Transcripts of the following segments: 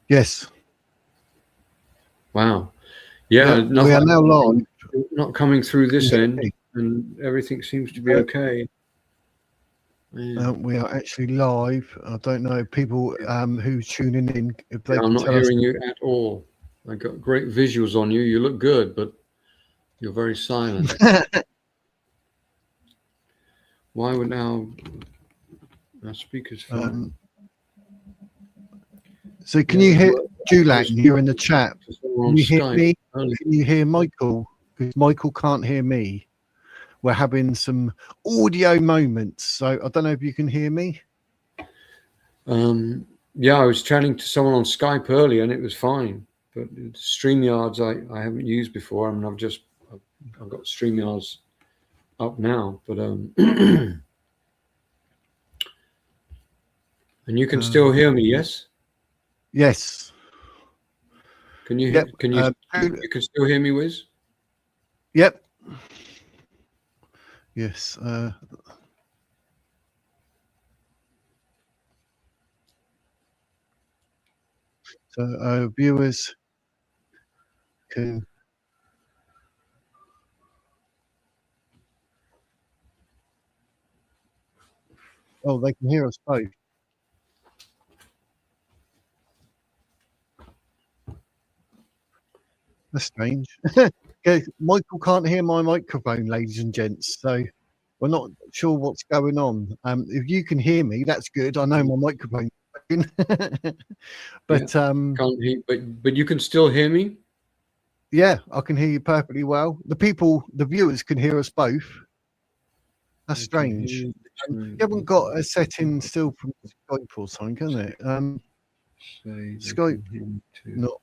Yes. Wow. Yeah, we are now live. Not coming through this end, and everything seems to be okay. We are actually live. I don't know people who's tuning in if they. I'm not hearing you at all. I got great visuals on you. You look good, but you're very silent. Why would now our speakers fine? So can you hear Julian here in the chat? Can you hear me? Can you hear Michael? Because Michael can't hear me. We're having some audio moments, so I don't know if you can hear me. Yeah, I was chatting to someone on Skype earlier, and it was fine. But StreamYards I haven't used before. I mean, I've got StreamYards up now, but and you can still hear me, yes? Yes. Can you? Yep. Can you? You can still hear me, Wiz? Yep. Yes. So viewers can. Oh, they can hear us both. That's strange. Okay, Michael can't hear my microphone, ladies and gents. So we're not sure what's going on. If you can hear me, that's good. I know my microphone. But can't hear, but you can still hear me. Yeah, I can hear you perfectly well. The viewers can hear us both. That's strange. You haven't got a setting still from Skype or something, can it? Skype, not.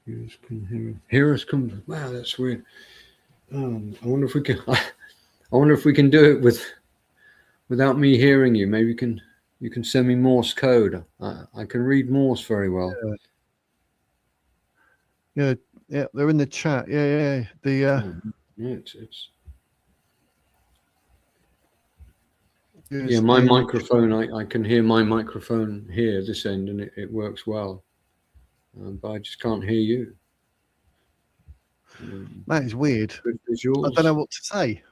Viewers can hear us. Wow, that's weird. I wonder if we can. I wonder if we can do it without me hearing you. Maybe you can send me Morse code. I can read Morse very well. Yeah, they're in the chat. Yeah. Yeah, my microphone. I can hear my microphone here, this end, and it works well. But I just can't hear you. That is weird. I don't know what to say.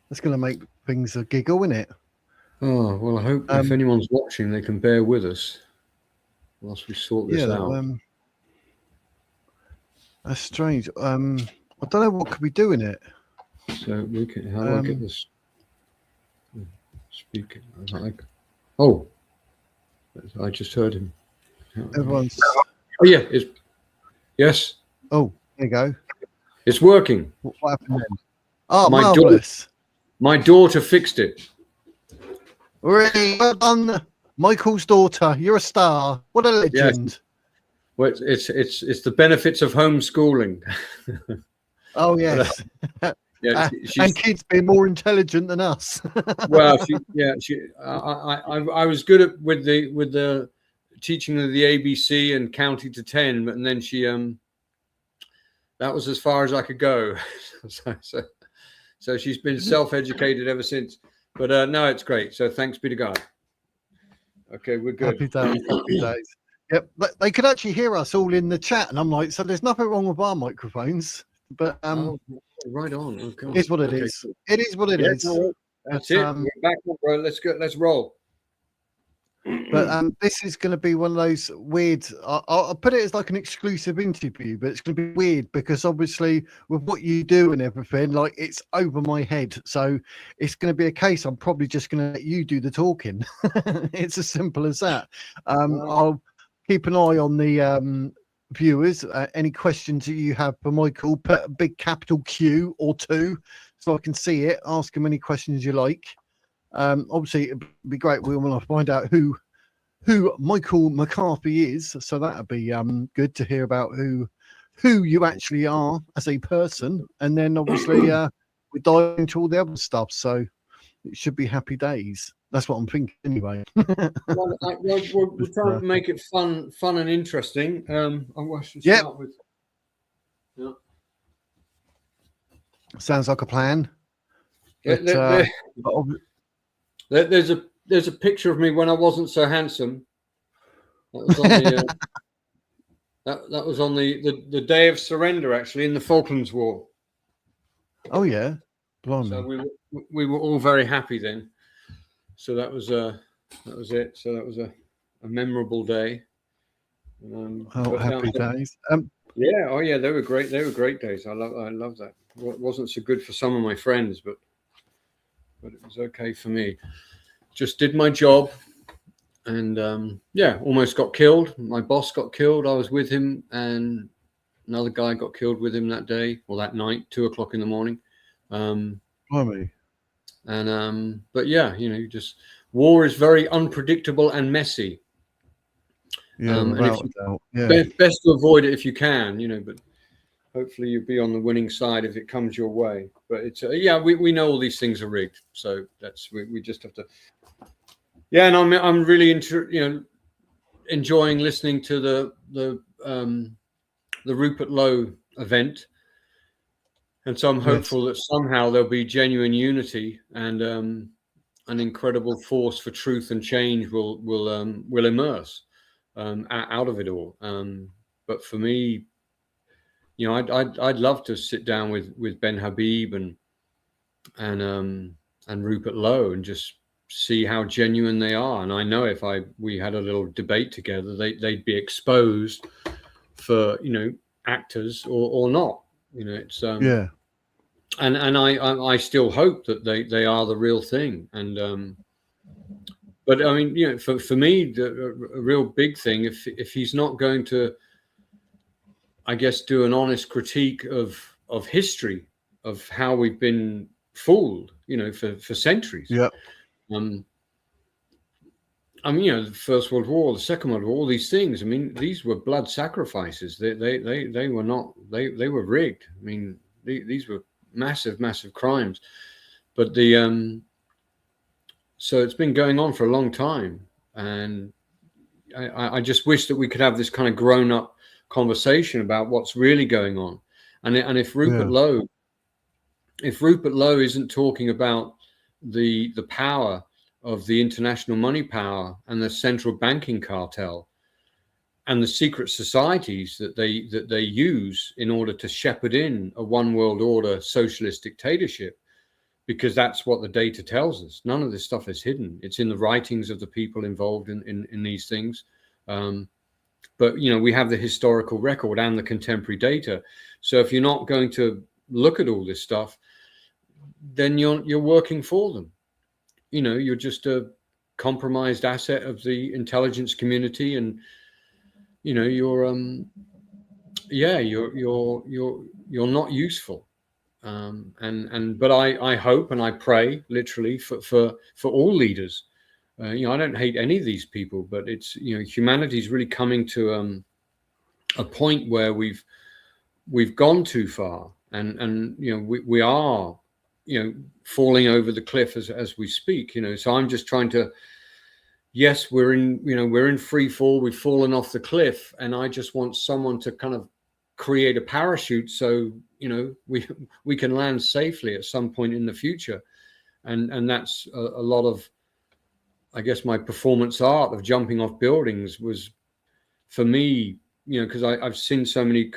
That's going to make things a giggle, isn't it? Oh, well, I hope if anyone's watching, they can bear with us whilst we sort this out. That's strange. I don't know what could be doing it. So we can. How do I get this speaker? Oh, I just heard him. Everyone's. Oh yeah, yes. Oh, there you go. It's working. What happened then? Oh, marvelous. My daughter fixed it. Really well done, Michael's daughter. You're a star. What a legend. Yes. Well, it's the benefits of homeschooling. Oh yes. And kids being more intelligent than us. Well, I was good with the teaching of the ABC and counting to 10, and then she that was as far as I could go. So she's been self-educated ever since. But no, it's great. So thanks be to God. Okay, we're good. Happy days. Yep, they could actually hear us all in the chat, and I'm like, so there's nothing wrong with our microphones, but right on. Okay. It is what it is. It is what it is. No, that's it. We're back on, bro. Let's go. Let's roll. But this is going to be one of those weird. I'll put it as like an exclusive interview, but it's going to be weird because obviously with what you do and everything, like it's over my head. So it's going to be a case. I'm probably just going to let you do the talking. It's as simple as that. I'll keep an eye on the viewers. Any questions that you have for Michael, put a big capital Q or 2 so I can see it. Ask him any questions you like. Obviously, it'd be great. We want to find out who Michael McCarthy is. So that'd be good to hear about who you actually are as a person. And then obviously we dive into all the other stuff. So it should be happy days. That's what I'm thinking anyway. We're trying to make it fun and interesting. I should start with. Yeah. Sounds like a plan. There's a picture of me when I wasn't so handsome. That was on the that was on the day of surrender, actually, in the Falklands War. Oh yeah, blimey. So we were all very happy then. So that was it. So that was a memorable day. Happy days. Yeah. Oh yeah, they were great. They were great days. I love that. It wasn't so good for some of my friends, but it was okay for me. Just did my job, and almost got killed. My boss got killed. I was with him, and another guy got killed with him that day or that night, 2:00 in the morning. Blimey. And but yeah, just war is very unpredictable and messy. Yeah, without a doubt. Yeah. Best to avoid it if you can, but hopefully you'll be on the winning side if it comes your way. But it's we know all these things are rigged, so that's we just have to. Yeah, and I'm really enjoying listening to the Rupert Lowe event, and so I'm hopeful that somehow there'll be genuine unity and an incredible force for truth and change will emerge out of it all. But for me, I'd love to sit down with Ben Habib and Rupert Lowe and just see how genuine they are. And I know if we had a little debate together, they'd be exposed for actors or not. It's and I still hope that they are the real thing. And but I mean, for me, a real big thing, if he's not going to, I guess, do an honest critique of history, of how we've been fooled, for centuries. Yeah. I mean, the First World War, the Second World War, all these things. I mean, these were blood sacrifices. They were not. They were rigged. I mean, these were massive crimes. But so it's been going on for a long time, and I just wish that we could have this kind of grown-up conversation about what's really going on. And if Rupert Lowe isn't talking about the power of the international money power and the central banking cartel and the secret societies that they use in order to shepherd in a one world order socialist dictatorship, because that's what the data tells us. None of this stuff is hidden. It's in the writings of the people involved in these things. But we have the historical record and the contemporary data. So if you're not going to look at all this stuff, then you're working for them. You're just a compromised asset of the intelligence community, and you're not useful. But I hope and I pray literally for all leaders. I don't hate any of these people, but it's humanity is really coming to a point where we've gone too far, and we are falling over the cliff as we speak. So I'm just trying to. Yes, we're in free fall. We've fallen off the cliff, and I just want someone to kind of create a parachute so we can land safely at some point in the future, and that's a lot of, I guess, my performance art of jumping off buildings was, for me, because I've seen so many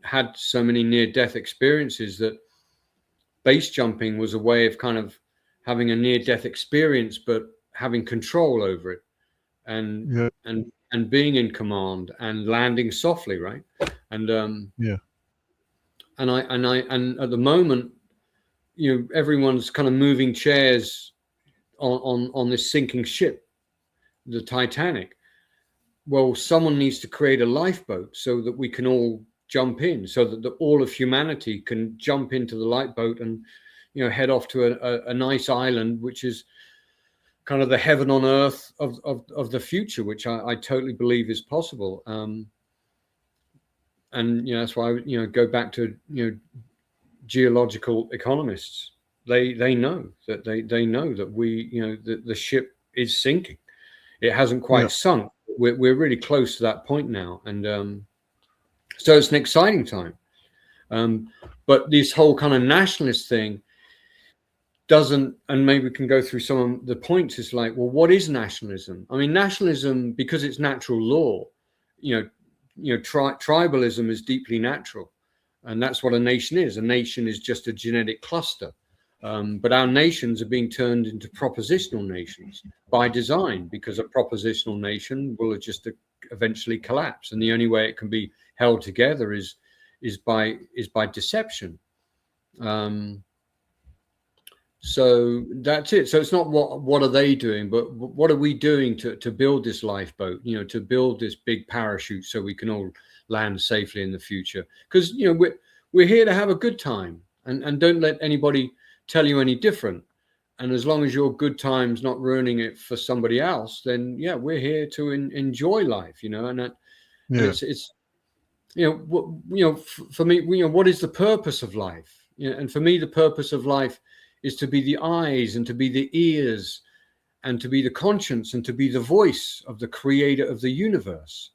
had so many near-death experiences, that base jumping was a way of kind of having a near-death experience, but having control over it, and being in command and landing softly, right? And and at the moment, everyone's kind of moving chairs on this sinking ship, the Titanic. Well, someone needs to create a lifeboat so that we can all jump in, so that all of humanity can jump into the lifeboat and head off to a nice island, which is kind of the heaven on earth of the future, which I totally believe is possible. And that's why I go back to geological economists. They know that they know that the ship is sinking. It hasn't quite sunk. We're really close to that point now, and so it's an exciting time. But this whole kind of nationalist thing, doesn't, and maybe we can go through some of the points, is like, well, what is nationalism? I mean, nationalism, because it's natural law, tribalism is deeply natural, and that's what a nation is. A nation is just a genetic cluster. But our nations are being turned into propositional nations by design, because a propositional nation will just eventually collapse, and the only way it can be held together is by deception. So that's it. So it's not what are they doing, but what are we doing to build this lifeboat? To build this big parachute so we can all land safely in the future. Because we're here to have a good time, and don't let anybody tell you any different. And as long as your good time's not ruining it for somebody else, then yeah, we're here to enjoy life. And that, and it's for me, what is the purpose of life? And for me, the purpose of life is to be the eyes and to be the ears and to be the conscience and to be the voice of the creator of the universe.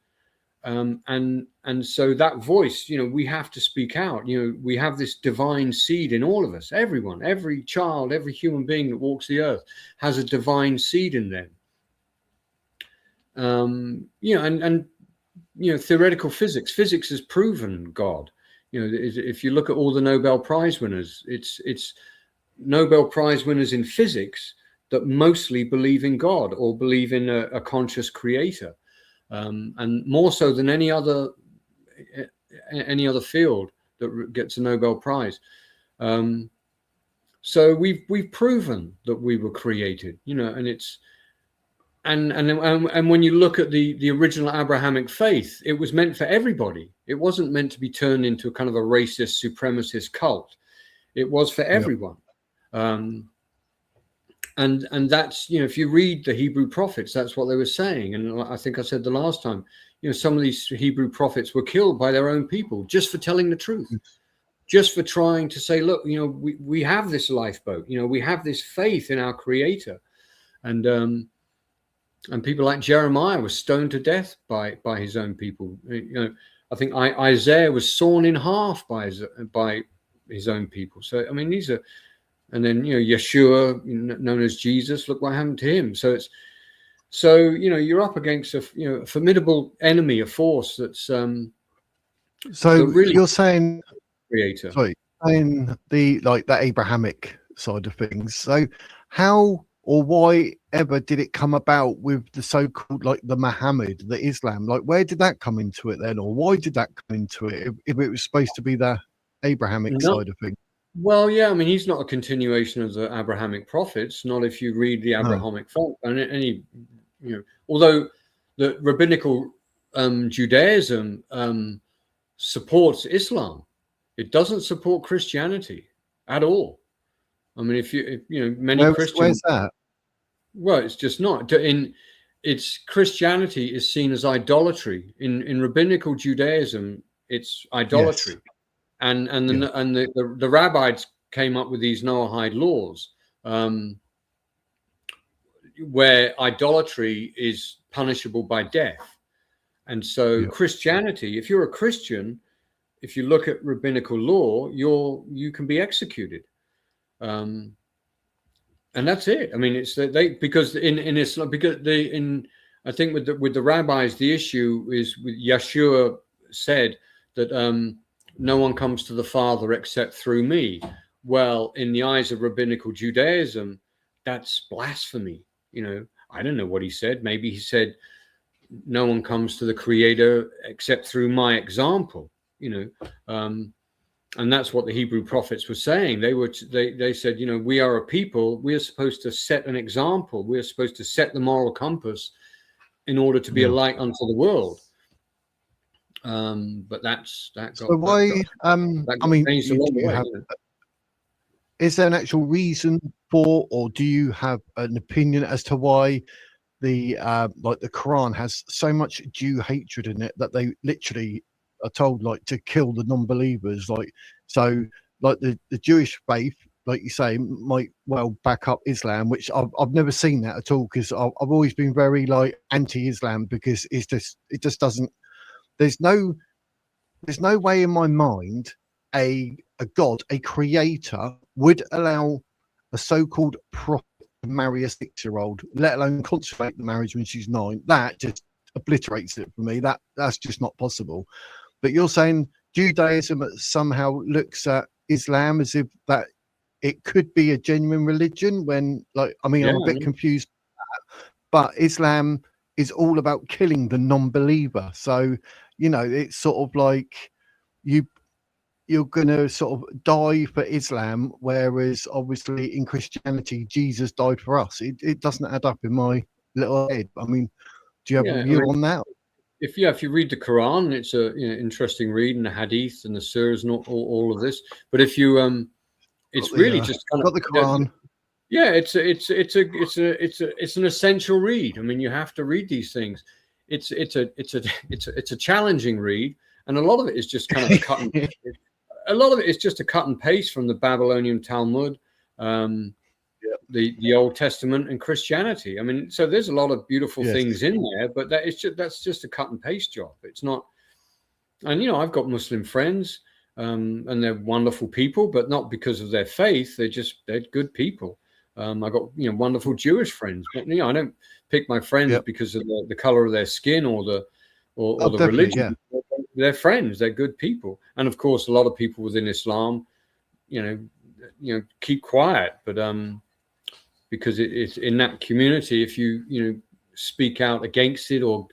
And so that voice, we have to speak out. We have this divine seed in all of us. Everyone, every child, every human being that walks the earth has a divine seed in them. Theoretical physics has proven God. If you look at all the Nobel Prize winners, it's Nobel Prize winners in physics that mostly believe in God or believe in a conscious creator, and more so than any other field that gets a Nobel Prize. So we've proven that we were created, and it's and when you look at the original Abrahamic faith, it was meant for everybody. It wasn't meant to be turned into a kind of a racist supremacist cult. It was for everyone. And that's, if you read the Hebrew prophets, that's what they were saying. And I think I said the last time, some of these Hebrew prophets were killed by their own people just for telling the truth, just for trying to say, look, we have this lifeboat, we have this faith in our creator. And people like Jeremiah was stoned to death by his own people. I think Isaiah was sawn in half by his own people. So, I mean, these are, and then, Yeshua, known as Jesus, look what happened to him. So you're up against a formidable enemy, a force that's so that really, you're saying creator. Sorry, saying the Abrahamic side of things. So how or why ever did it come about with the so-called the Muhammad, the Islam? Where did that come into it then, or why did that come into it if it was supposed to be the Abrahamic side of things? Well, yeah, I mean, he's not a continuation of the Abrahamic prophets, not if you read the Abrahamic faith. And although the rabbinical Judaism supports Islam, it doesn't support Christianity at all. I mean, if many Christians, where's that? Well, it's just not. It's Christianity is seen as idolatry. In rabbinical Judaism, it's idolatry. Yes. And the rabbis came up with these Noahide laws, where idolatry is punishable by death. And so Christianity, if you're a Christian, if you look at rabbinical law, you can be executed. And that's it. I mean, it's because in Islam, I think with the rabbis, the issue is with Yeshua said that no one comes to the Father except through me. Well, in the eyes of rabbinical Judaism, that's blasphemy. I don't know what he said. Maybe he said, no one comes to the Creator except through my example, and that's what the Hebrew prophets were saying. They said, we are a people, we are supposed to set an example. We are supposed to set the moral compass in order to be a light unto the world. But is there an actual reason for, or do you have an opinion as to why the Quran has so much Jew hatred in it that they literally are told to kill the non-believers? The Jewish faith, like you say, might well back up Islam, which I've never seen that at all, because I've always been very anti-Islam, because it just doesn't. There's no way in my mind a God, a creator, would allow a so-called prophet to marry a 6-year-old, let alone consummate the marriage when she's 9. That just obliterates it for me. That's just not possible. But you're saying Judaism somehow looks at Islam as if that it could be a genuine religion, when, like, I mean, I'm a bit confused. But Islam is all about killing the non-believer. So, you know, it's sort of like you're going to sort of die for Islam, whereas obviously in Christianity, Jesus died for us. It doesn't add up in my little head. I mean, do you have a view on that? If you read the Quran, it's a interesting read, and the Hadith and the Surahs and all of this. But if you it's really just kind of the Quran. Yeah, it's an essential read. I mean, you have to read these things. It's a challenging read, and a lot of it is just kind of a lot of it is just a cut and paste from the Babylonian Talmud, the Old Testament, and Christianity. I mean, so there's a lot of beautiful things in there, but that's just a cut and paste job. It's not. And I've got Muslim friends, and they're wonderful people, but not because of their faith. They're good people. I got wonderful Jewish friends, but I don't pick my friends because of the color of their skin or the religion. They're friends. They're good people, and of course, a lot of people within Islam, keep quiet, but because it's in that community, if you speak out against it or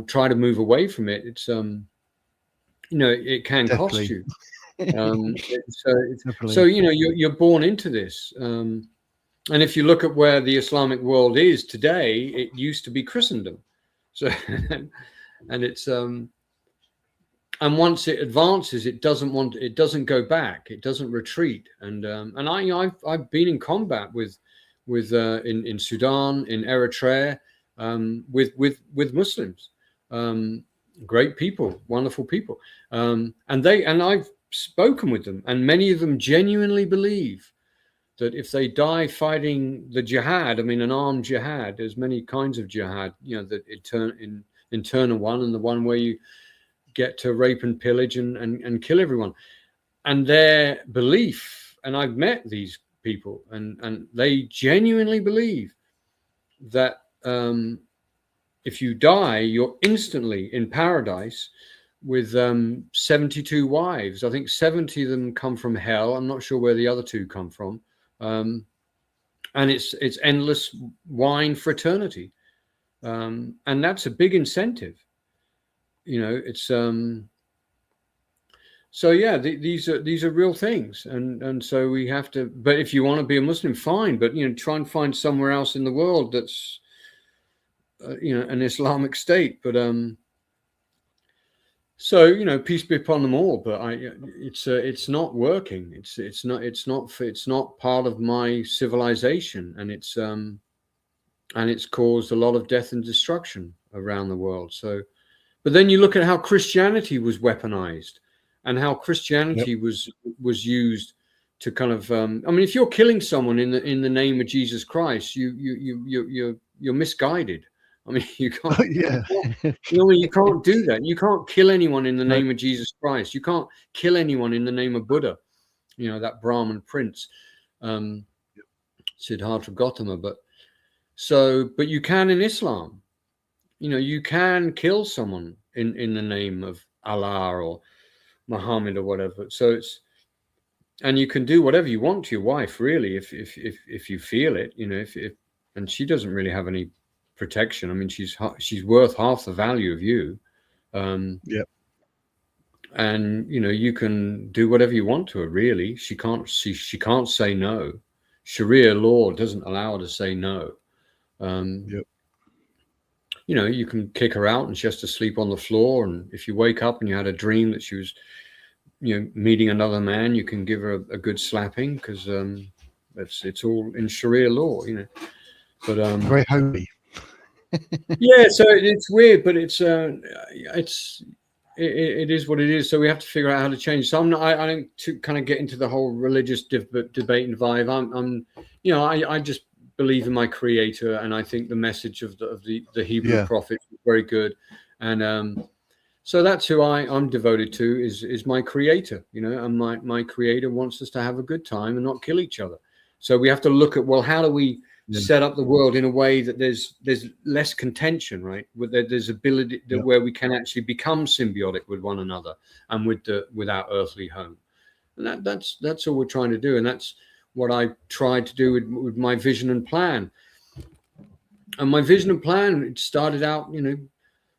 try to move away from it, it's it can cost you. So you're born into this, and if you look at where the Islamic world is today, it used to be Christendom. So and it's and once it advances, it doesn't go back, it doesn't retreat. And I've been in combat with in Sudan, in Eritrea, with Muslims, great people, wonderful people, and I've spoken with them, and many of them genuinely believe that if they die fighting the jihad, I mean, an armed jihad, there's many kinds of jihad, the internal one, and the one where you get to rape and pillage and kill everyone. And their belief, and I've met these people, and they genuinely believe that if you die, you're instantly in paradise with 72 wives. I think 70 of them come from hell. I'm not sure where the other 2 come from. And it's endless wine fraternity. And that's a big incentive. It's so yeah, these are real things, and so we have to. But if you want to be a Muslim, fine, but try and find somewhere else in the world that's an Islamic state. But so peace be upon them all. But it's not working. It's not part of my civilization, and it's caused a lot of death and destruction around the world. So, but then you look at how Christianity was weaponized, and how Christianity was used to kind of. I mean, if you're killing someone in the name of Jesus Christ, you're misguided. I mean, you can't. You can't do that. You can't kill anyone in the name of Jesus Christ. You can't kill anyone in the name of Buddha. That Brahmin prince, Siddhartha Gautama. But you can in Islam. You can kill someone in the name of Allah or Muhammad or whatever. So and you can do whatever you want to your wife, really, if you feel it. And she doesn't really have any protection. I mean, she's worth half the value of you. And you can do whatever you want to her, really. She can't say no. Sharia law doesn't allow her to say no. You can kick her out and she has to sleep on the floor, and if you wake up and you had a dream that she was meeting another man, you can give her a good slapping, because it's all in Sharia law. But very holy. Yeah, so it's weird, but it is what it is. So we have to figure out how to change. So I don't kind of get into the whole religious debate and vibe. I just believe in my Creator, and I think the message of the Hebrew prophet is very good, and so that's who I'm devoted to, is my Creator. And my Creator wants us to have a good time and not kill each other. So we have to look at, well, how do we set up the world in a way that there's less contention, right? There's ability where we can actually become symbiotic with one another and with our earthly home. And that's all we're trying to do. And that's what I tried to do with my vision and plan. And my vision and plan, it started out,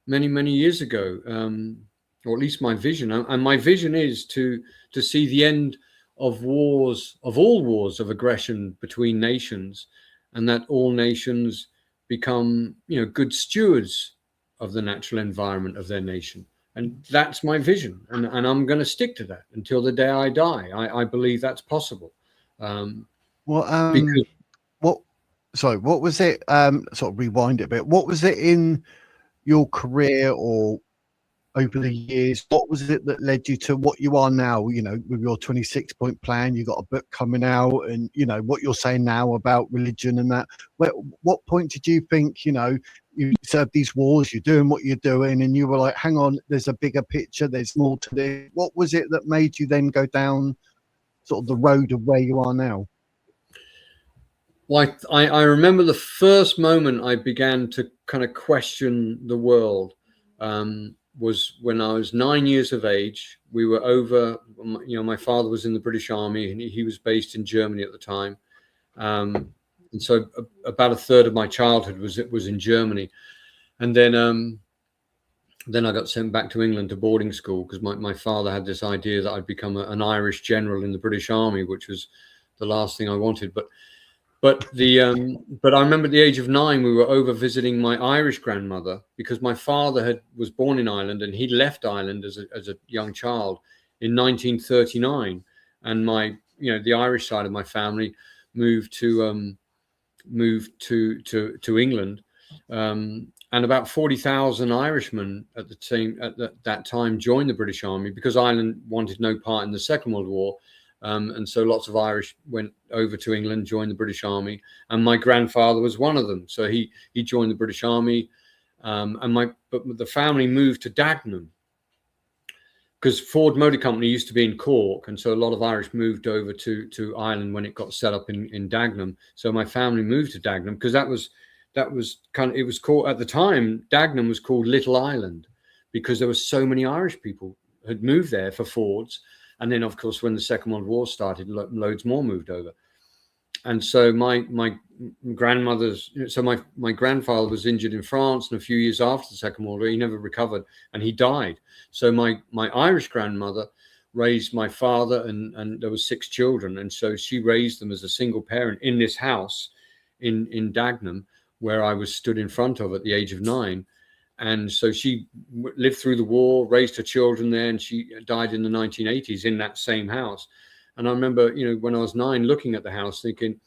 many years ago, or at least my vision. And my vision is to see the end of wars, of all wars of aggression between nations, and that all nations become, good stewards of the natural environment of their nation. And that's my vision. And I'm going to stick to that until the day I die. I believe that's possible. What was it? Sort of rewind it a bit. What was it in your career or over the years? What was it that led you to what you are now? With your 26-point plan, you got a book coming out, and what you're saying now about religion and that. What point did you think? You served these wars, you're doing what you're doing, and you were like, hang on, there's a bigger picture, there's more to this. What was it that made you then go down sort of the road of where you are now? Well, I remember the first moment I began to kind of question the world was when I was 9 years of age. We were over, my father was in the British Army, and he was based in Germany at the time. And so about a third of my childhood was in Germany. And then I got sent back to England to boarding school because my father had this idea that I'd become an Irish general in the British Army, which was the last thing I wanted. But I remember at the age of 9, we were over visiting my Irish grandmother because my father was born in Ireland, and he left Ireland as a young child in 1939. And the Irish side of my family moved to England. And about 40,000 Irishmen at that time joined the British Army because Ireland wanted no part in the Second World War. And so lots of Irish went over to England, joined the British Army, and my grandfather was one of them. So he joined the British Army, but the family moved to Dagenham because Ford Motor Company used to be in Cork, and so a lot of Irish moved over to Ireland when it got set up in Dagenham. So my family moved to Dagenham because that was kind of, it was called at the time, Dagenham was called Little Ireland because there were so many Irish people had moved there for Fords. And then, of course, when the Second World War started, loads more moved over. And so my grandfather was injured in France, and a few years after the Second World War, he never recovered, and he died. So my Irish grandmother raised my father, and there were 6 children, and so she raised them as a single parent in this house in Dagenham, where I was stood in front of at the age of 9. And so she lived through the war, raised her children there, and she died in the 1980s in that same house. And I remember, when I was 9, looking at the house thinking,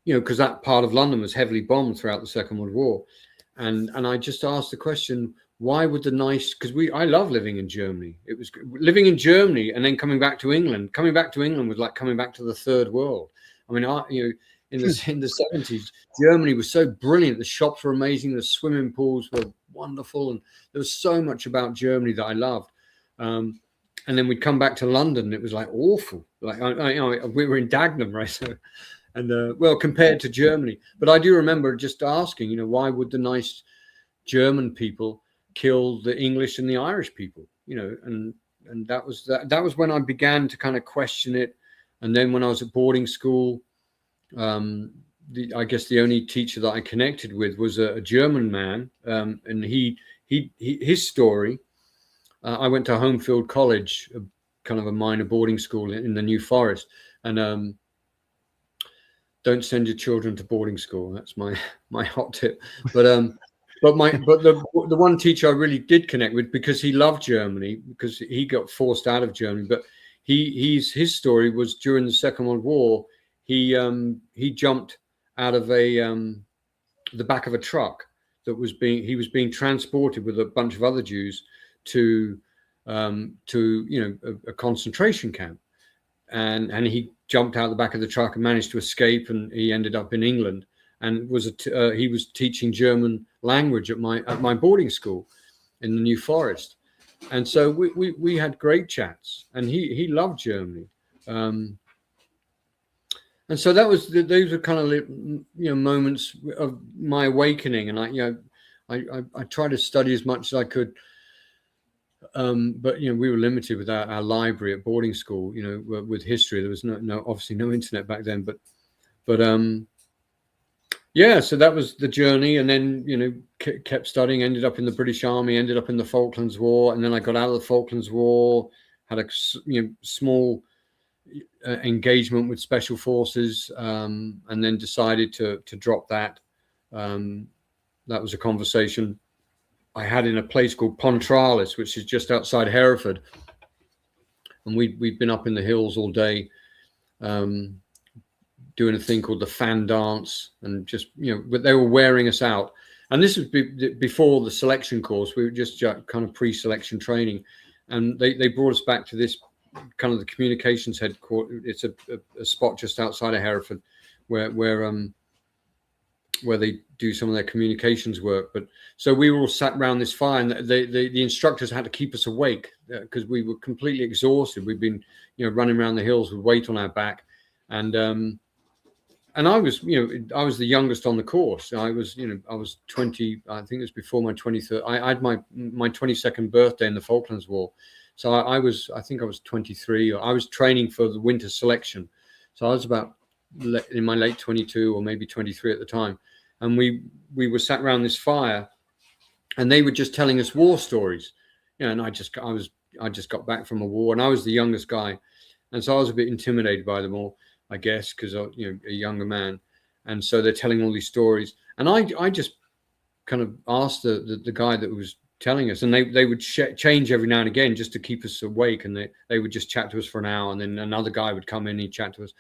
because that part of London was heavily bombed throughout the Second World War. And I just asked the question, why would because I love living in Germany. It was living in Germany and then coming back to England. Coming back to England was like coming back to the third world. I mean, in the 70s, Germany was so brilliant. The shops were amazing. The swimming pools were wonderful. And there was so much about Germany that I loved. And then we'd come back to London, and it was like awful. Like, we were in Dagenham, right? So, and compared to Germany. But I do remember just asking, why would the nice German people kill the English and the Irish people? And that was when I began to kind of question it. And then when I was at boarding school, I guess the only teacher that I connected with was a German man, and his story. I went to Homefield College, kind of a minor boarding school in the New Forest, and don't send your children to boarding school. That's my hot tip. But the one teacher I really did connect with, because he loved Germany, because he got forced out of Germany, but his story was during the Second World War. He jumped out of the back of a truck that was being transported with a bunch of other Jews to a concentration camp, and he jumped out the back of the truck and managed to escape, and he ended up in England, and he was teaching German language at my boarding school in the New Forest, and so we had great chats, and he loved Germany. And so that was those were kind of moments of my awakening, and I tried to study as much as I could, but we were limited with our library at boarding school. With history, there was obviously no internet back then, but yeah. So that was the journey, and then kept studying. Ended up in the British Army. Ended up in the Falklands War, and then I got out of the Falklands War. Had a small engagement with special forces, and then decided to drop that. That was a conversation I had in a place called Pontralis, which is just outside Hereford, and we'd been up in the hills all day, doing a thing called the fan dance, and just but they were wearing us out. And this was before the selection course. We were just kind of pre-selection training, and they brought us back to this kind of the communications headquarters. It's a spot just outside of Hereford where they do some of their communications work. But so we were all sat around this fire, and the instructors had to keep us awake because we were completely exhausted. We'd been running around the hills with weight on our back, and I was I was the youngest on the course. I was 20. I think it was before my 23rd. I had my 22nd birthday in the Falklands War. So I think I was 23. I was training for the winter selection. So I was about in my late 22 or maybe 23 at the time. And we were sat around this fire, and they were just telling us war stories. And I just got back from a war, and I was the youngest guy. And so I was a bit intimidated by them all, I guess, because a younger man. And so they're telling all these stories. And I just kind of asked the guy that was telling us, and they would change every now and again just to keep us awake, and they would just chat to us for an hour, and then another guy would come in and he'd chat to us,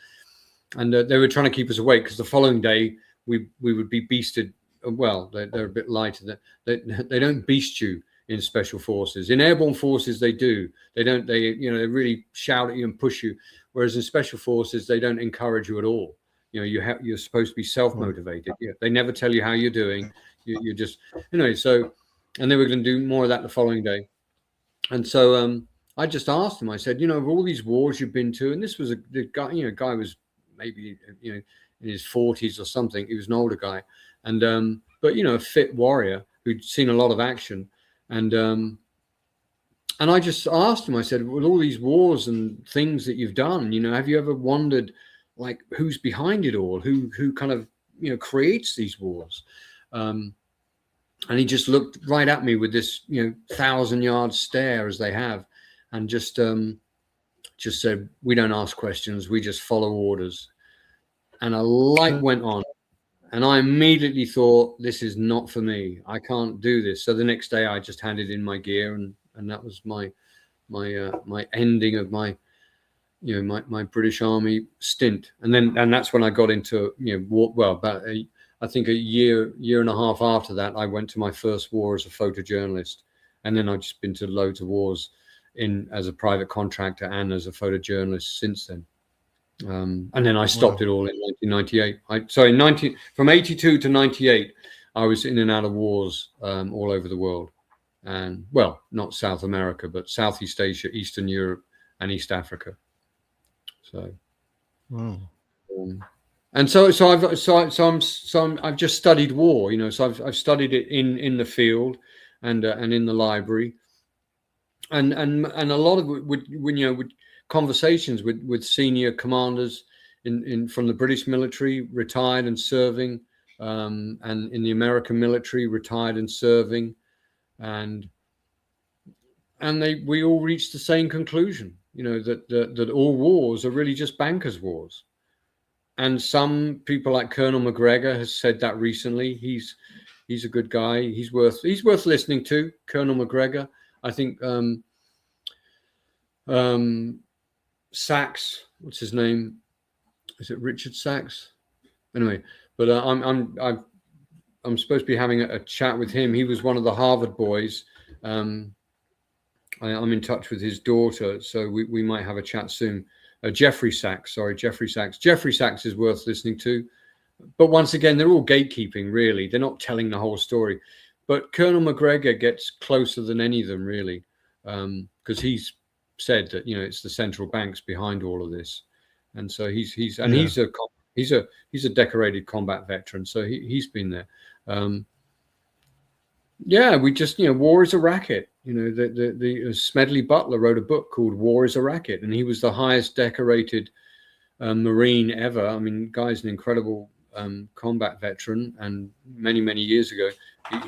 and they were trying to keep us awake because the following day we would be beasted. Well, they're a bit lighter. They don't beast you in special forces. In airborne forces they do. They don't. They really shout at you and push you, whereas in special forces they don't encourage you at all. You're supposed to be self-motivated. They never tell you how you're doing. You're just so. And they were going to do more of that the following day. And so I just asked him, I said, of all these wars you've been to, and this was the guy, guy was maybe, in his 40s or something. He was an older guy. And, but, a fit warrior who'd seen a lot of action. And I just asked him, I said, with all these wars and things that you've done, have you ever wondered, like, who's behind it all? Who kind of, creates these wars? And he just looked right at me with this, 1,000-yard stare, as they have, and just said, "We don't ask questions. We just follow orders." And a light went on, and I immediately thought, "This is not for me. I can't do this." So the next day, I just handed in my gear, and that was my ending of my my British Army stint. And that's when I got into war. Well, about I think a year and a half after that, I went to my first war as a photojournalist, and then I've just been to loads of wars as a private contractor and as a photojournalist since then. And then I stopped it all in 1998. From 82 to 98, I was in and out of wars all over the world, and not South America, but Southeast Asia, Eastern Europe, and East Africa. So. And so I've just studied war, so I've studied it in the field and in the library, and a lot of it with conversations with senior commanders from the British military, retired and serving, and in the American military, retired and serving, and we all reached the same conclusion, that all wars are really just bankers' wars. And some people like Colonel McGregor has said that recently. He's a good guy. He's worth listening to. Colonel McGregor. I think Sachs. What's his name? Is it Richard Sachs? Anyway, but I'm supposed to be having a chat with him. He was one of the Harvard boys. I'm in touch with his daughter, so we might have a chat soon. Jeffrey Sachs. Jeffrey Sachs is worth listening to. But once again, they're all gatekeeping, really. They're not telling the whole story. But Colonel McGregor gets closer than any of them, really, because he's said that, it's the central banks behind all of this. And so he's a He's a decorated combat veteran, so he's been there. Yeah, we just, war is a racket. The Smedley Butler wrote a book called War is a Racket, and he was the highest decorated Marine ever. I mean, guy's an incredible combat veteran, and many, many years ago,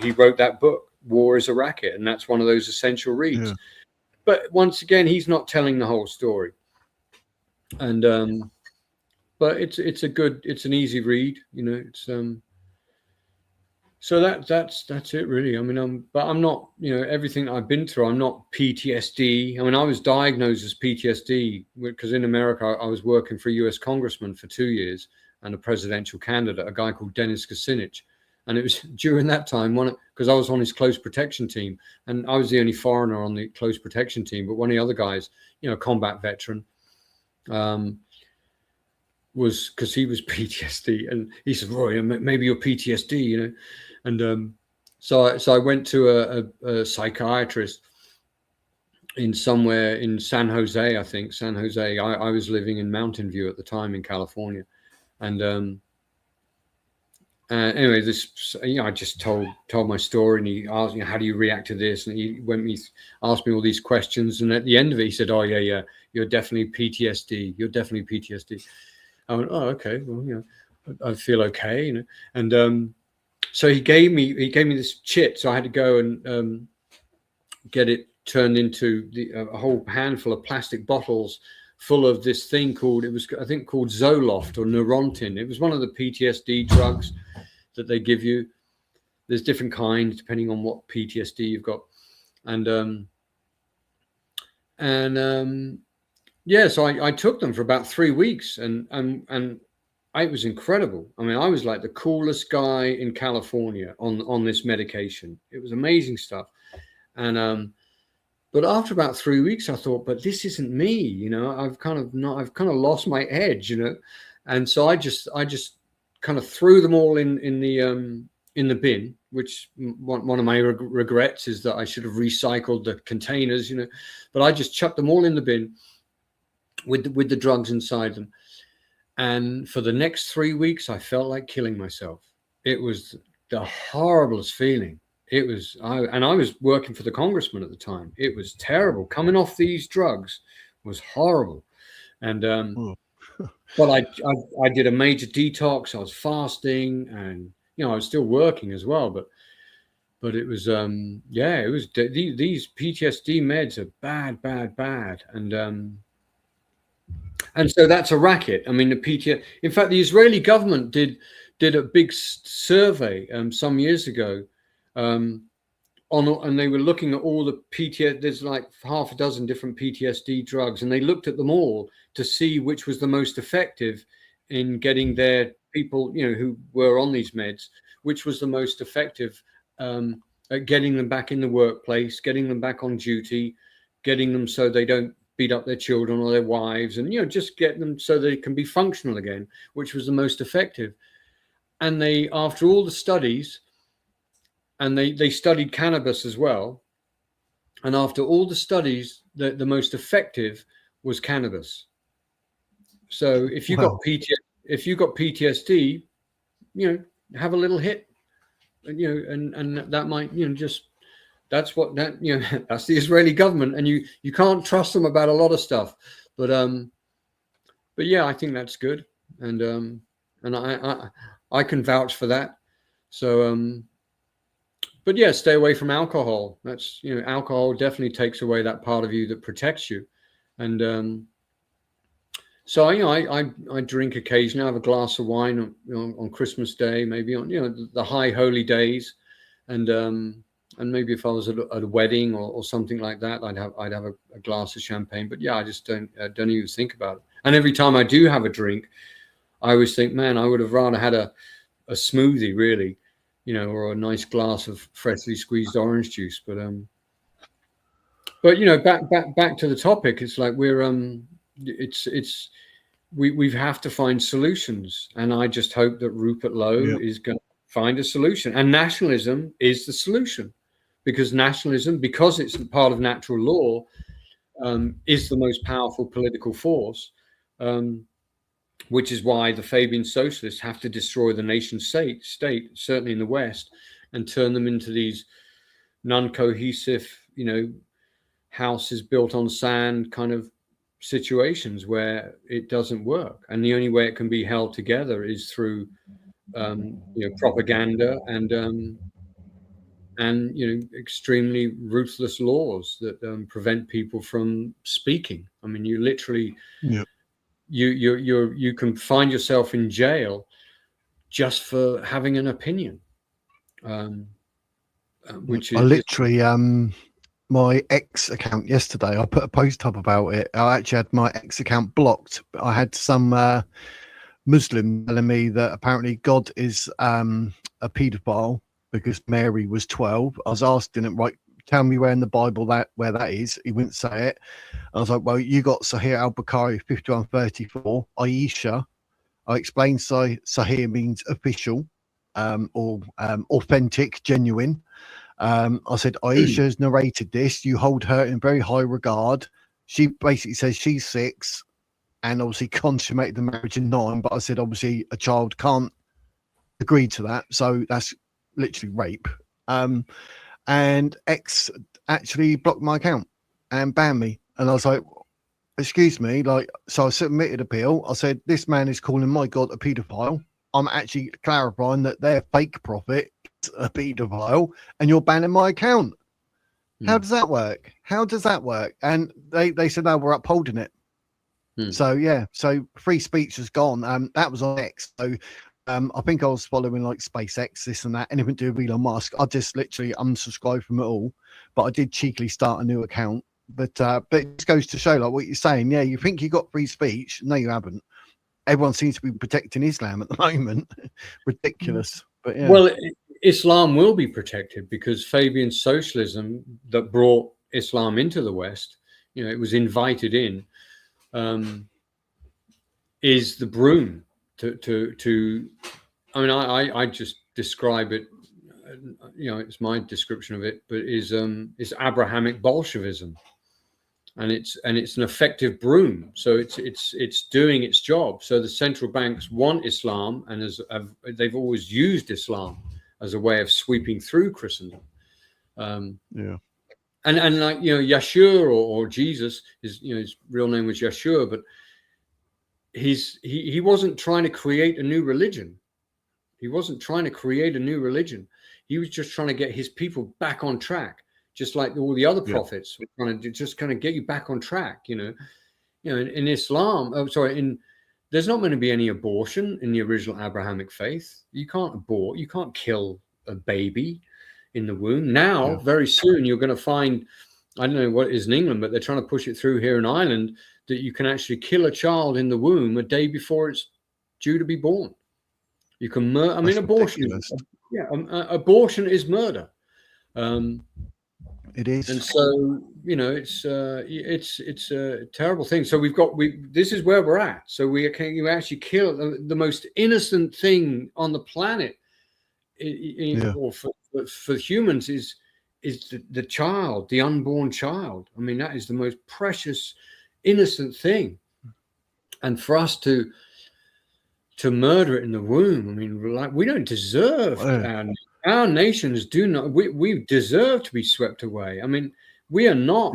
he wrote that book, War is a Racket, and that's one of those essential reads. Yeah. But once again, he's not telling the whole story. And but it's an easy read, it's so that's it really. I mean, I'm not, everything I've been through, I'm not PTSD. I mean, I was diagnosed as PTSD because in America I was working for a US congressman for 2 years and a presidential candidate, a guy called Dennis Kucinich. And it was during that time, because I was on his close protection team, and I was the only foreigner on the close protection team, but one of the other guys, combat veteran, was, because he was PTSD, and he said, Roy, maybe you're PTSD, and so I went to a psychiatrist in somewhere in San Jose, I think. San Jose. I was living in Mountain View at the time in California, and anyway, this, I just told my story, and he asked, how do you react to this? And he asked me all these questions, and at the end of it, he said, oh yeah, you're definitely PTSD. You're definitely PTSD. I went, oh, okay, well, I feel okay, and so he gave me this chit, so I had to go and get it turned into a whole handful of plastic bottles full of this thing called, I think called Zoloft or Neurontin. It was one of the PTSD drugs that they give you. There's different kinds depending on what PTSD you've got, and yeah, so I took them for about 3 weeks, and it was incredible. I mean, I was like the coolest guy in California on this medication. It was amazing stuff, and but after about 3 weeks, I thought, but this isn't me, I've kind of lost my edge, and so I just kind of threw them all in the bin, which one of my regrets is that I should have recycled the containers, but I just chucked them all in the bin with the drugs inside them. And for the next 3 weeks, I felt like killing myself. It was the horriblest feeling. It was, I was working for the congressman at the time. It was terrible. Coming off these drugs was horrible. And but I did a major detox. I was fasting, and I was still working as well. But it was yeah, it was these PTSD meds are bad, and so that's a racket. I mean, the PTSD. In fact, the Israeli government did a big survey some years ago. And they were looking at all the PTSD. There's like half a dozen different PTSD drugs, and they looked at them all to see which was the most effective in getting their people, who were on these meds, which was the most effective at getting them back in the workplace, getting them back on duty, getting them so they don't beat up their children or their wives, and just get them so they can be functional again, which was the most effective. And they, after all the studies, and they studied cannabis as well. And after all the studies, the most effective was cannabis. So if you got PTSD, have a little hit, and that might, just, that's what that, that's the Israeli government, and you can't trust them about a lot of stuff. But yeah, I think that's good, and I can vouch for that. So but yeah, stay away from alcohol. That's, alcohol definitely takes away that part of you that protects you. And so I drink occasionally. I have a glass of wine on Christmas Day, maybe on the high holy days, and maybe if I was at a wedding or something like that, I'd have a glass of champagne. But yeah, I just don't even think about it. And every time I do have a drink, I always think, man, I would have rather had a smoothie, really. Or a nice glass of freshly squeezed orange juice. But back to the topic. It's like we have to find solutions, and I just hope that Rupert Lowe is going to find a solution. And nationalism is the solution, because nationalism, because it's part of natural law, is the most powerful political force. which is why the Fabian socialists have to destroy the nation state, certainly in the West, and turn them into these non-cohesive, houses built on sand kind of situations where it doesn't work. And the only way it can be held together is through propaganda and extremely ruthless laws that prevent people from speaking. I mean, you literally, you can find yourself in jail just for having an opinion, which is literally my ex account yesterday. I put a post up about it. I actually had my ex account blocked. I had some Muslim telling me that apparently God is a paedophile because Mary was 12. I was asking him, right, tell me where in the Bible where that is. He wouldn't say it. I was like, well, you got Sahih al-Bukhari 5134, Aisha. I explained Sahih means official, or authentic, genuine. I said, Aisha has narrated this. You hold her in very high regard. She basically says she's 6 and obviously consummated the marriage in 9. But I said, obviously, a child can't agree to that. So that's literally rape. And X actually blocked my account and banned me. And I was like, excuse me. So I submitted appeal. I said, this man is calling my God a paedophile. I'm actually clarifying that their fake prophet is a paedophile and you're banning my account. How does that work? And they said, no, we're upholding it. So, yeah. So free speech has gone. That was on X. So I think I was following like SpaceX, this and that, anything to do with Elon Musk. I just literally unsubscribed from it all. But I did cheekily start a new account. But it just goes to show, like what you're saying. Yeah, you think you got free speech. No, you haven't. Everyone seems to be protecting Islam at the moment. Ridiculous. But yeah. Well, Islam will be protected because Fabian socialism that brought Islam into the West, it was invited in, is the broom to I mean, I just describe it, it's my description of it, but is Abrahamic Bolshevism. And it's an effective broom, so it's doing its job. So the central banks want Islam, and they've always used Islam as a way of sweeping through Christendom. And like Yeshua or Jesus, his real name was Yeshua, but he wasn't trying to create a new religion. He wasn't trying to create a new religion. He was just trying to get his people back on track. Just like all the other prophets were trying to just kind of get you back on track, in Islam. There's not going to be any abortion in the original Abrahamic faith. You can't abort. You can't kill a baby in the womb. Now, very soon, you're going to find, I don't know what it is in England, but they're trying to push it through here in Ireland that you can actually kill a child in the womb a day before it's due to be born. You can murder. I mean, abortion. Abortion is murder. It is, and so it's a terrible thing. So this is where we're at. So you actually kill the most innocent thing on the planet, or for humans is the child, the unborn child. I mean, that is the most precious, innocent thing, and for us to murder it in the womb. I mean, we don't deserve our nations do not. We deserve to be swept away. I mean, we are not.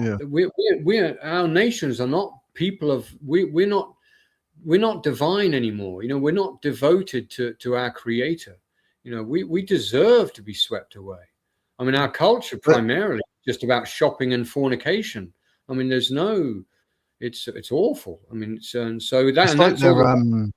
Our nations are not people of. We're not divine anymore. We're not devoted to our Creator. We deserve to be swept away. I mean, our culture primarily is just about shopping and fornication. I mean, there's no. It's awful. I mean, that's all.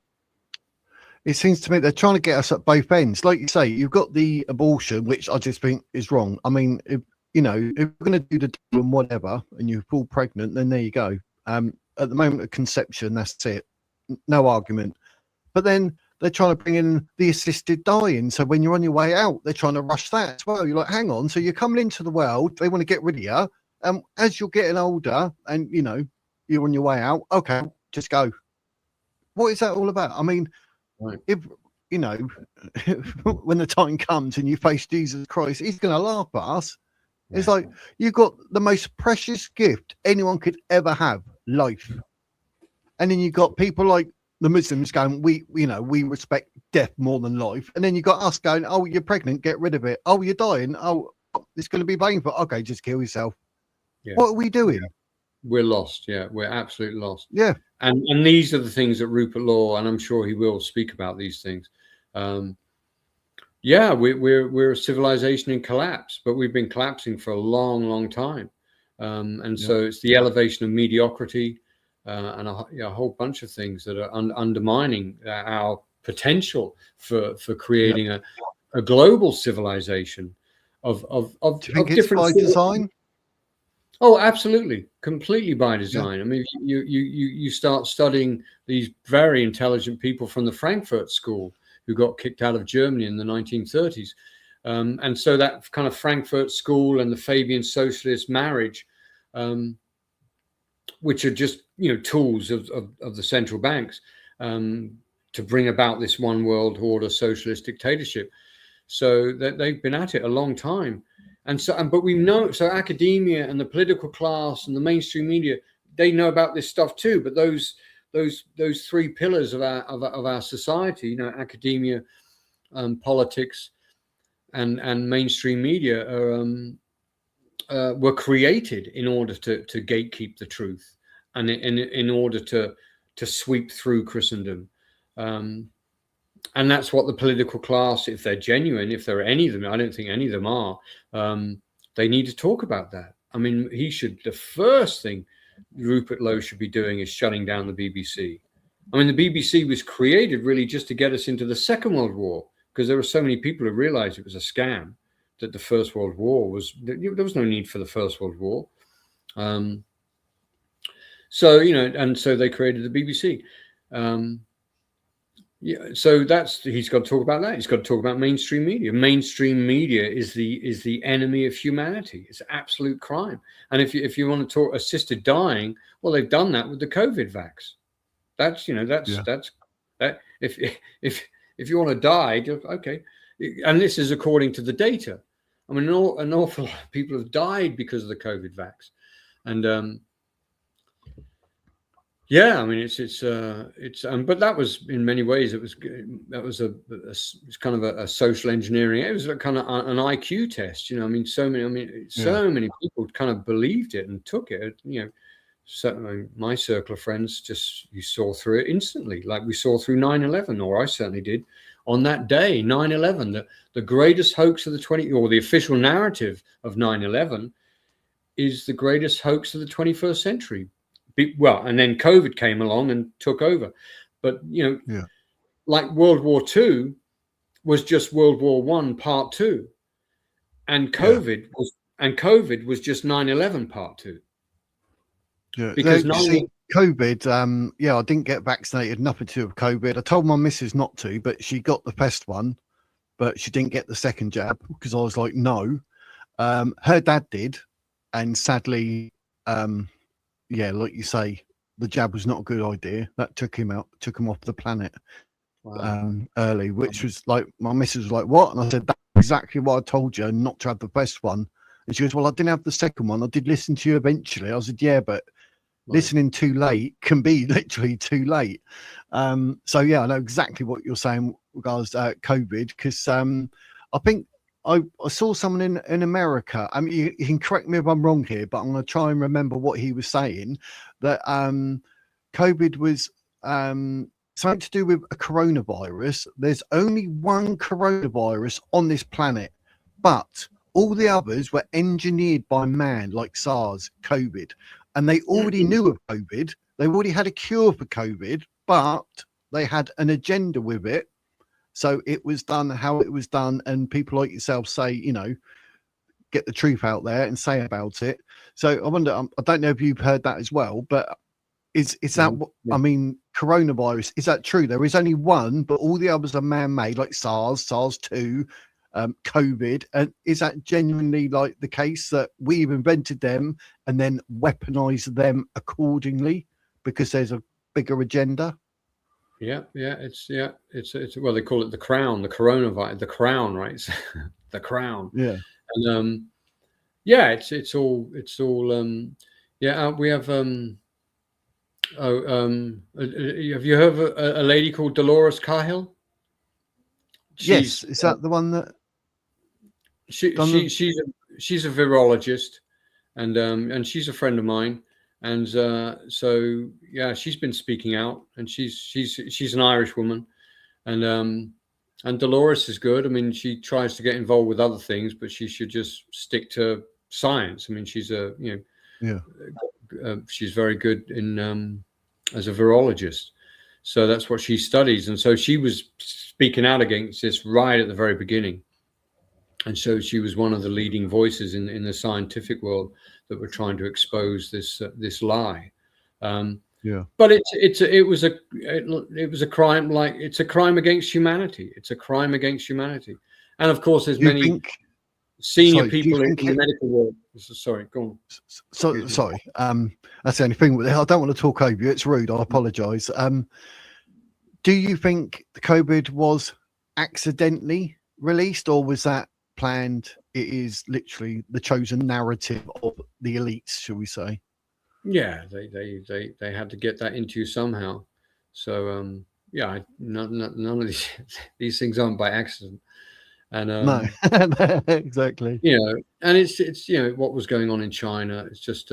It seems to me they're trying to get us at both ends. Like you say, you've got the abortion, which I just think is wrong. I mean, if you're going to do the deal and whatever, and you fall pregnant, then there you go. At the moment of conception, that's it. No argument. But then they're trying to bring in the assisted dying. So when you're on your way out, they're trying to rush that as well. You're like, hang on. So you're coming into the world. They want to get rid of you. As you're getting older and, you're on your way out, okay, just go. What is that all about? I mean, if when the time comes and you face Jesus Christ, he's going to laugh at us. It's like you've got the most precious gift anyone could ever have, life, and then you've got people like the Muslims going, we respect death more than life. And then you got us going, oh, you're pregnant, get rid of it. Oh, you're dying. Oh, it's going to be painful. Okay, just kill yourself. Yeah. What are we doing? Yeah. We're lost. Yeah, we're absolutely lost. Yeah. And these are the things that Rupert Law, and I'm sure he will speak about these things. Yeah, we're a civilization in collapse, but we've been collapsing for a long, long time. So it's the elevation of mediocrity and a whole bunch of things that are undermining our potential for creating a global civilization of Do you think it's different by design? Oh, absolutely, completely by design. I mean, you start studying these very intelligent people from the Frankfurt School who got kicked out of Germany in the 1930s. And so that kind of Frankfurt School and the Fabian Socialist marriage, which are just, tools of the central banks to bring about this one world order socialist dictatorship. So that they've been at it a long time. But we know, so academia and the political class and the mainstream media, they know about this stuff too. But those three pillars of our society, academia, politics, and mainstream media were created in order to gatekeep the truth and in order to sweep through Christendom. And that's what the political class, if they're genuine, if there are any of them, I don't think any of them are, they need to talk about that. I mean, the first thing Rupert Lowe should be doing is shutting down the BBC. I mean, the BBC was created really just to get us into the Second World War, because there were so many people who realized it was a scam, that the First World War there was no need for the First World War. So they created the BBC. So he's got to talk about that. He's got to talk about mainstream media. Mainstream media is the enemy of humanity. It's an absolute crime. And if you want to talk assisted dying, well, they've done that with the COVID vax. That's that. If you want to die, okay. And this is according to the data. I mean, an awful lot of people have died because of the COVID vax, and yeah, I mean, but that was in many ways it's kind of a social engineering. It was a kind of an IQ test, I mean, so many people kind of believed it and took it, So my circle of friends you saw through it instantly, like we saw through 9/11, or I certainly did on that day, 9/11, the greatest hoax of the official narrative of 9/11 is the greatest hoax of the 21st century. Well, and then COVID came along and took over. But, like World War II was just World War I Part 2. And COVID was just 9/11 Part 2. Yeah. Because COVID, I didn't get vaccinated, nothing to do with COVID. I told my missus not to, but she got the first one, but she didn't get the second jab because I was like, no. Her dad did. And sadly, like you say, the jab was not a good idea. That took him off the planet early, which was like, my missus was like, what? And I said, that's exactly what I told you, not to have the first one. And she goes, well, I didn't have the second one. I did listen to you eventually. I said, yeah, but listening too late can be literally too late. So yeah, I know exactly what you're saying regards to COVID, because I think I saw someone in America. I mean, you can correct me if I'm wrong here, but I'm going to try and remember what he was saying, that COVID was something to do with a coronavirus. There's only one coronavirus on this planet, but all the others were engineered by man, like SARS, COVID. And they already knew of COVID. They already had a cure for COVID, but they had an agenda with it. So it was done how it was done. And people like yourself say, get the truth out there and say about it. So I wonder, I don't know if you've heard that as well, but is that what, I mean, coronavirus, is that true? There is only one, but all the others are man-made, like SARS, SARS-2, COVID. And is that genuinely like the case, that we've invented them and then weaponized them accordingly because there's a bigger agenda? It's well, they call it the crown, the coronavirus, the crown, right? The crown. Yeah. And we have Have you heard of a lady called Dolores Cahill? Yes, is that the one that she's a virologist, and she's a friend of mine, and so yeah, she's been speaking out, and she's an Irish woman, and Dolores is good. I mean, she tries to get involved with other things, but she should just stick to science. I mean, she's she's very good in as a virologist, so that's what she studies, and so she was speaking out against this right at the very beginning. And so she was one of the leading voices in the scientific world that were trying to expose this lie. But it was a crime. Like, it's a crime against humanity. It's a crime against humanity. And of course, there's many senior people in the medical world. Sorry, go on. Sorry. That's the only thing. I don't want to talk over you. It's rude. I apologise. Do you think the COVID was accidentally released, or was that planned? It is literally the chosen narrative of the elites, shall we say? Yeah, they had to get that into you somehow. So yeah, none of these things aren't by accident. And no, exactly. You know, and it's what was going on in China. It's just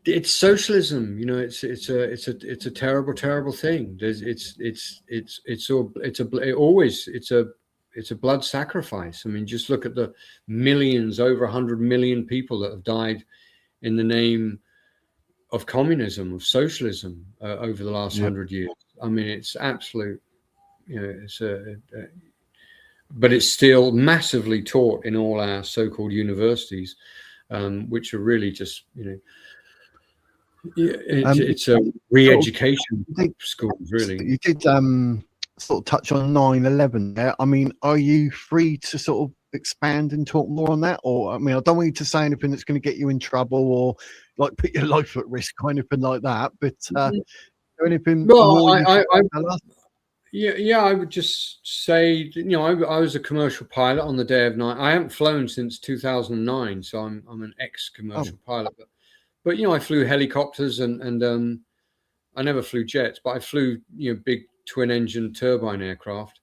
it's socialism. You know, it's a terrible thing. It's a blood sacrifice. I mean, just look at the millions, over 100 million people that have died in the name of communism, of socialism over the last 100 years. I mean, it's absolute, but it's still massively taught in all our so-called universities, which are really just, it's a re-education schools, really. You did sort of touch on 9/11 there. I mean, are you free to sort of expand and talk more on that? Or, I mean, I don't want you to say anything that's going to get you in trouble or like put your life at risk or anything like that, but anything more? I would just say, I was a commercial pilot on the day of 9. I haven't flown since 2009, so I'm an ex-commercial pilot, but I flew helicopters and I never flew jets, but I flew big twin-engine turbine aircraft.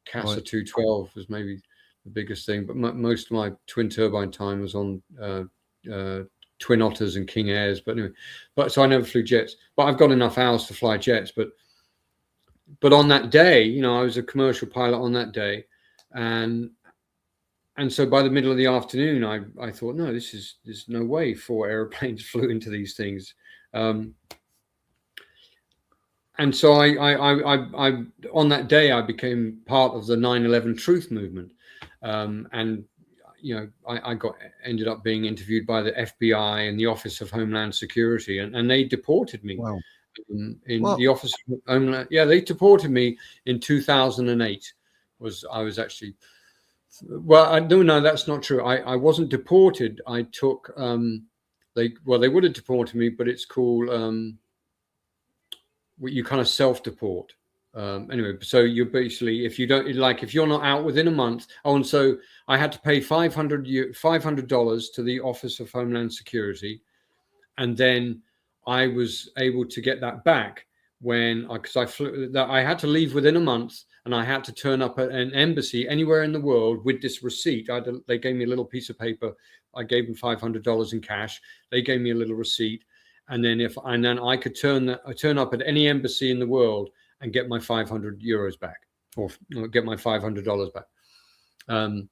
CASA 212 was maybe the biggest thing, but most of my twin turbine time was on Twin Otters and King Airs. But anyway, so I never flew jets. But I've got enough hours to fly jets. But on that day, I was a commercial pilot on that day, and so by the middle of the afternoon, I thought, no, there's no way 4 airplanes flew into these things. And so I on that day, I became part of the 9/11 truth movement. And I ended up being interviewed by the FBI and the Office of Homeland Security, and they deported me. Wow. The Office of Homeland. Yeah, they deported me in 2008. I was actually, well, no, that's not true. I wasn't deported. I took they would have deported me, but it's called you kind of self-deport. Anyway, so you're basically, if you're not out within a month. Oh, and so I had to pay $500 to the Office of Homeland Security, and then I was able to get that back because I had to leave within a month, and I had to turn up at an embassy anywhere in the world with this receipt. They gave me a little piece of paper. I gave them $500 in cash. They gave me a little receipt, and then I could turn up at any embassy in the world and get my 500 euros back, or get my $500 back. And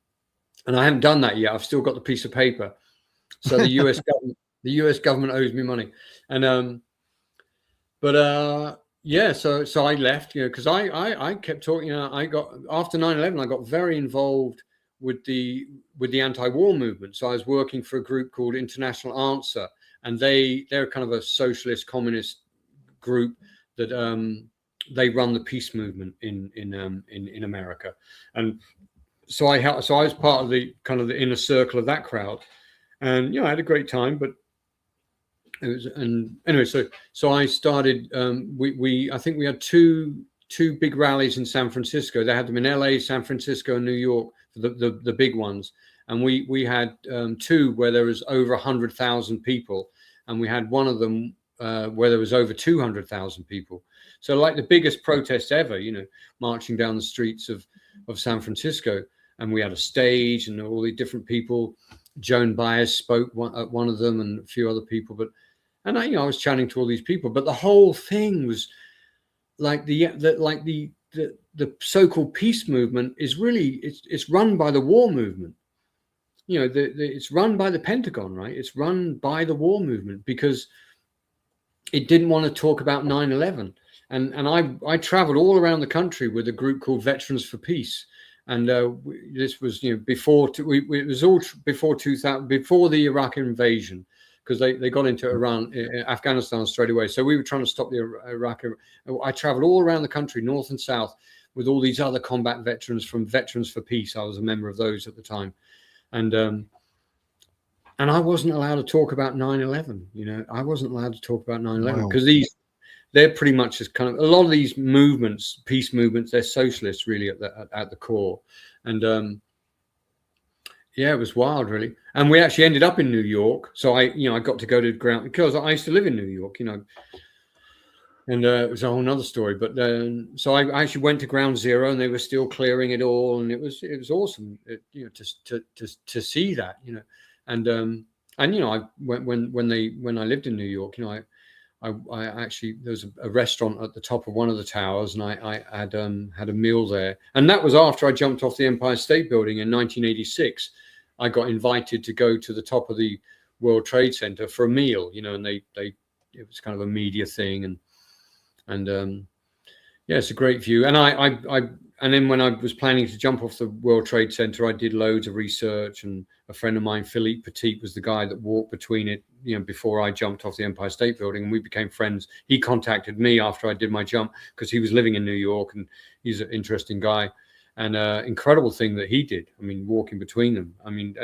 I haven't done that yet. I've still got the piece of paper. So the US government owes me money. And so I left, because I kept talking. I got, after 9/11, I got very involved with the anti-war movement. So I was working for a group called International Answer, and they're kind of a socialist communist group that they run the peace movement in America. And so I was part of the kind of the inner circle of that crowd, and I had a great time. But it was, and anyway, so I started. I think we had two big rallies in San Francisco. They had them in LA, San Francisco, and New York for the big ones. And we had 2 where there was over 100,000 people, and we had one of them where there was over 200,000 people. So like the biggest protest ever, you know, marching down the streets of San Francisco, and we had a stage and all the different people. Joan Baez spoke at one of them, and a few other people. And I was chatting to all these people, but the whole thing was like the so-called peace movement is really it's run by the war movement. You know, it's run by the Pentagon, right? It's run by the war movement because it didn't want to talk about 9/11. And I traveled all around the country with a group called Veterans for Peace. And this was, you know, it was all before 2000, before the Iraq invasion, because they got into Afghanistan straight away. So we were trying to stop the Iraq. I traveled all around the country, north and south, with all these other combat veterans from Veterans for Peace. I was a member of those at the time. And I wasn't allowed to talk about 9/11. You know, I wasn't allowed to talk about 9/11 because they're pretty much just kind of, a lot of these movements, peace movements, they're socialists really at the core. And yeah, it was wild, really. And we actually ended up in New York. So I got to go to ground, because I used to live in New York, you know, and it was a whole nother story. But so I actually went to Ground Zero, and they were still clearing it all, and it was awesome, you know, to see that, you know, and you know, when I lived in New York, you know, I actually, there was a restaurant at the top of one of the towers, and I had a meal there, and that was after I jumped off the Empire State Building in 1986. I got invited to go to the top of the World Trade Center for a meal, you know, and it was kind of a media thing, and yeah, it's a great view. And then when I was planning to jump off the World Trade Center, I did loads of research, and a friend of mine, Philippe Petit, was the guy that walked between it, you know, before I jumped off the Empire State Building, and we became friends. He contacted me after I did my jump because he was living in New York, and he's an interesting guy, and incredible thing that he did. I mean, walking between them. I mean,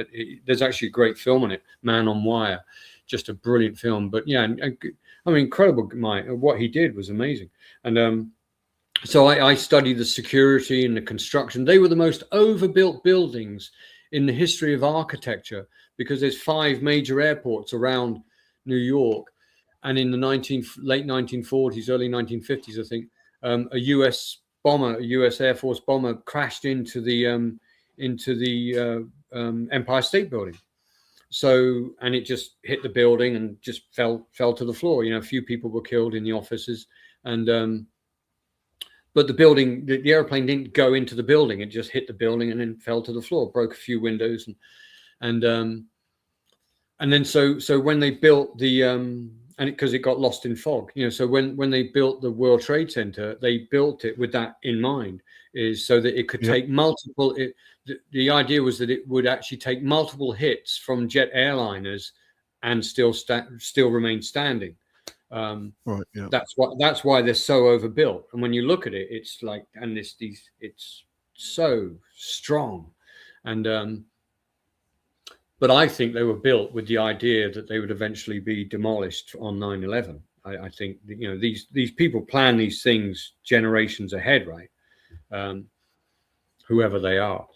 there's actually a great film on it, Man on Wire, just a brilliant film. But yeah, I mean, incredible. What he did was amazing. And so I studied the security and the construction. They were the most overbuilt buildings in the history of architecture, because there's 5 major airports around New York. And in the late 1940s, early 1950s, I think, a US Air Force bomber crashed into the Empire State Building. So, and it just hit the building and just fell to the floor. You know, a few people were killed in the offices, and but the airplane didn't go into the building. It just hit the building and then fell to the floor, broke a few windows, and then so when they built the because it got lost in fog, you know, so when they built the World Trade Center, they built it with that in mind, is so that it could take multiple. The idea was that it would actually take multiple hits from jet airliners and still remain standing. Right. Yeah. That's why they're so overbuilt. And when you look at it, it's like, and it's so strong. And but I think they were built with the idea that they would eventually be demolished on 9/11. I think that, you know, these people plan these things generations ahead, right? Whoever they are.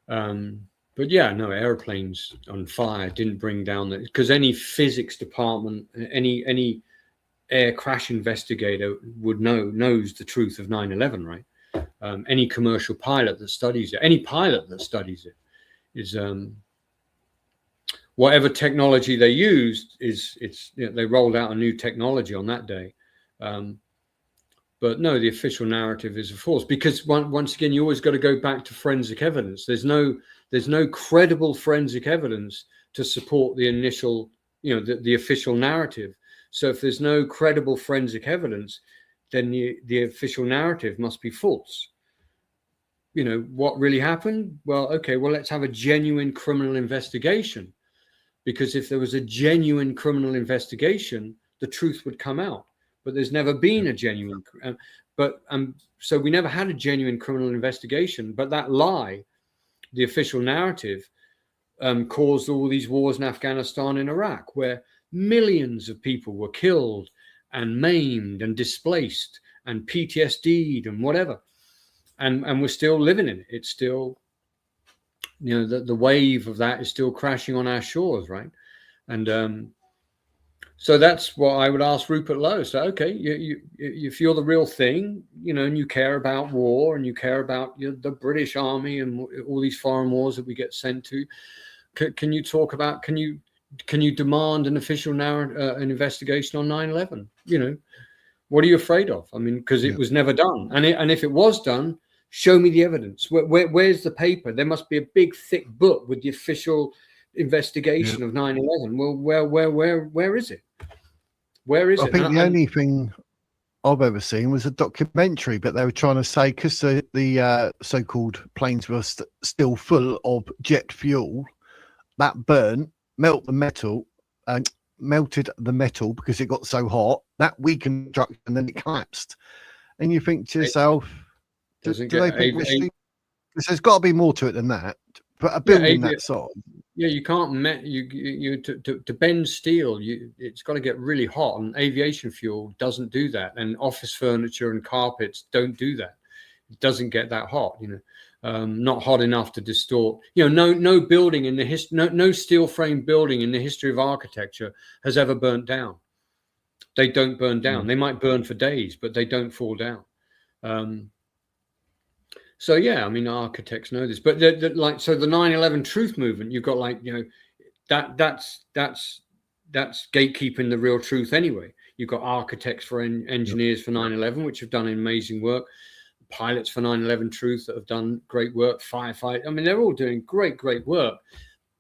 But yeah, no, airplanes on fire didn't bring down that, because any physics department, any air crash investigator knows the truth of 9/11, right? Any commercial pilot that studies it, any pilot that studies it, is whatever technology they used it's you know, they rolled out a new technology on that day. But no, the official narrative is a false, because once again, you always got to go back to forensic evidence. There's no credible forensic evidence to support the initial, you know, the official narrative. So if there's no credible forensic evidence, then the official narrative must be false. You know, what really happened? Well, okay, well, let's have a genuine criminal investigation, because if there was a genuine criminal investigation, the truth would come out. But there's never been a genuine, so we never had a genuine criminal investigation. But that lie, the official narrative, caused all these wars in Afghanistan and Iraq, where millions of people were killed and maimed and displaced and PTSD'd and whatever, and we're still living in it. It's still, you know, the wave of that is still crashing on our shores, right? And So that's what I would ask Rupert Lowe. So, okay, if you're the real thing, and you care about war and you care about the British Army and all these foreign wars that we get sent to, can you talk about, can you demand an official an investigation on 9/11? What are you afraid of? I mean, because it was never done. And if it was done, show me the evidence. Where's the paper? There must be a big, thick book with the official investigation of 9/11. Well, where is it? Where is it? I think the only thing I've ever seen was a documentary, but they were trying to say, because the so-called planes were still full of jet fuel, that melted the metal because it got so hot, that weakened the structure and then it collapsed. And you think to yourself, do they think there's got to be more to it than that? But a building that size. Yeah, you can't to bend steel. It's got to get really hot, and aviation fuel doesn't do that, and office furniture and carpets don't do that. It doesn't get that hot, not hot enough to distort. No building in the history, no steel frame building in the history of architecture has ever burnt down. They don't burn down. They might burn for days, but they don't fall down. So yeah, I mean, architects know this, but the 9/11 truth movement, you've got that's gatekeeping the real truth anyway. You've got architects for engineers for 9/11, which have done amazing work, pilots for 9/11 truth that have done great work, firefight. I mean, they're all doing great work,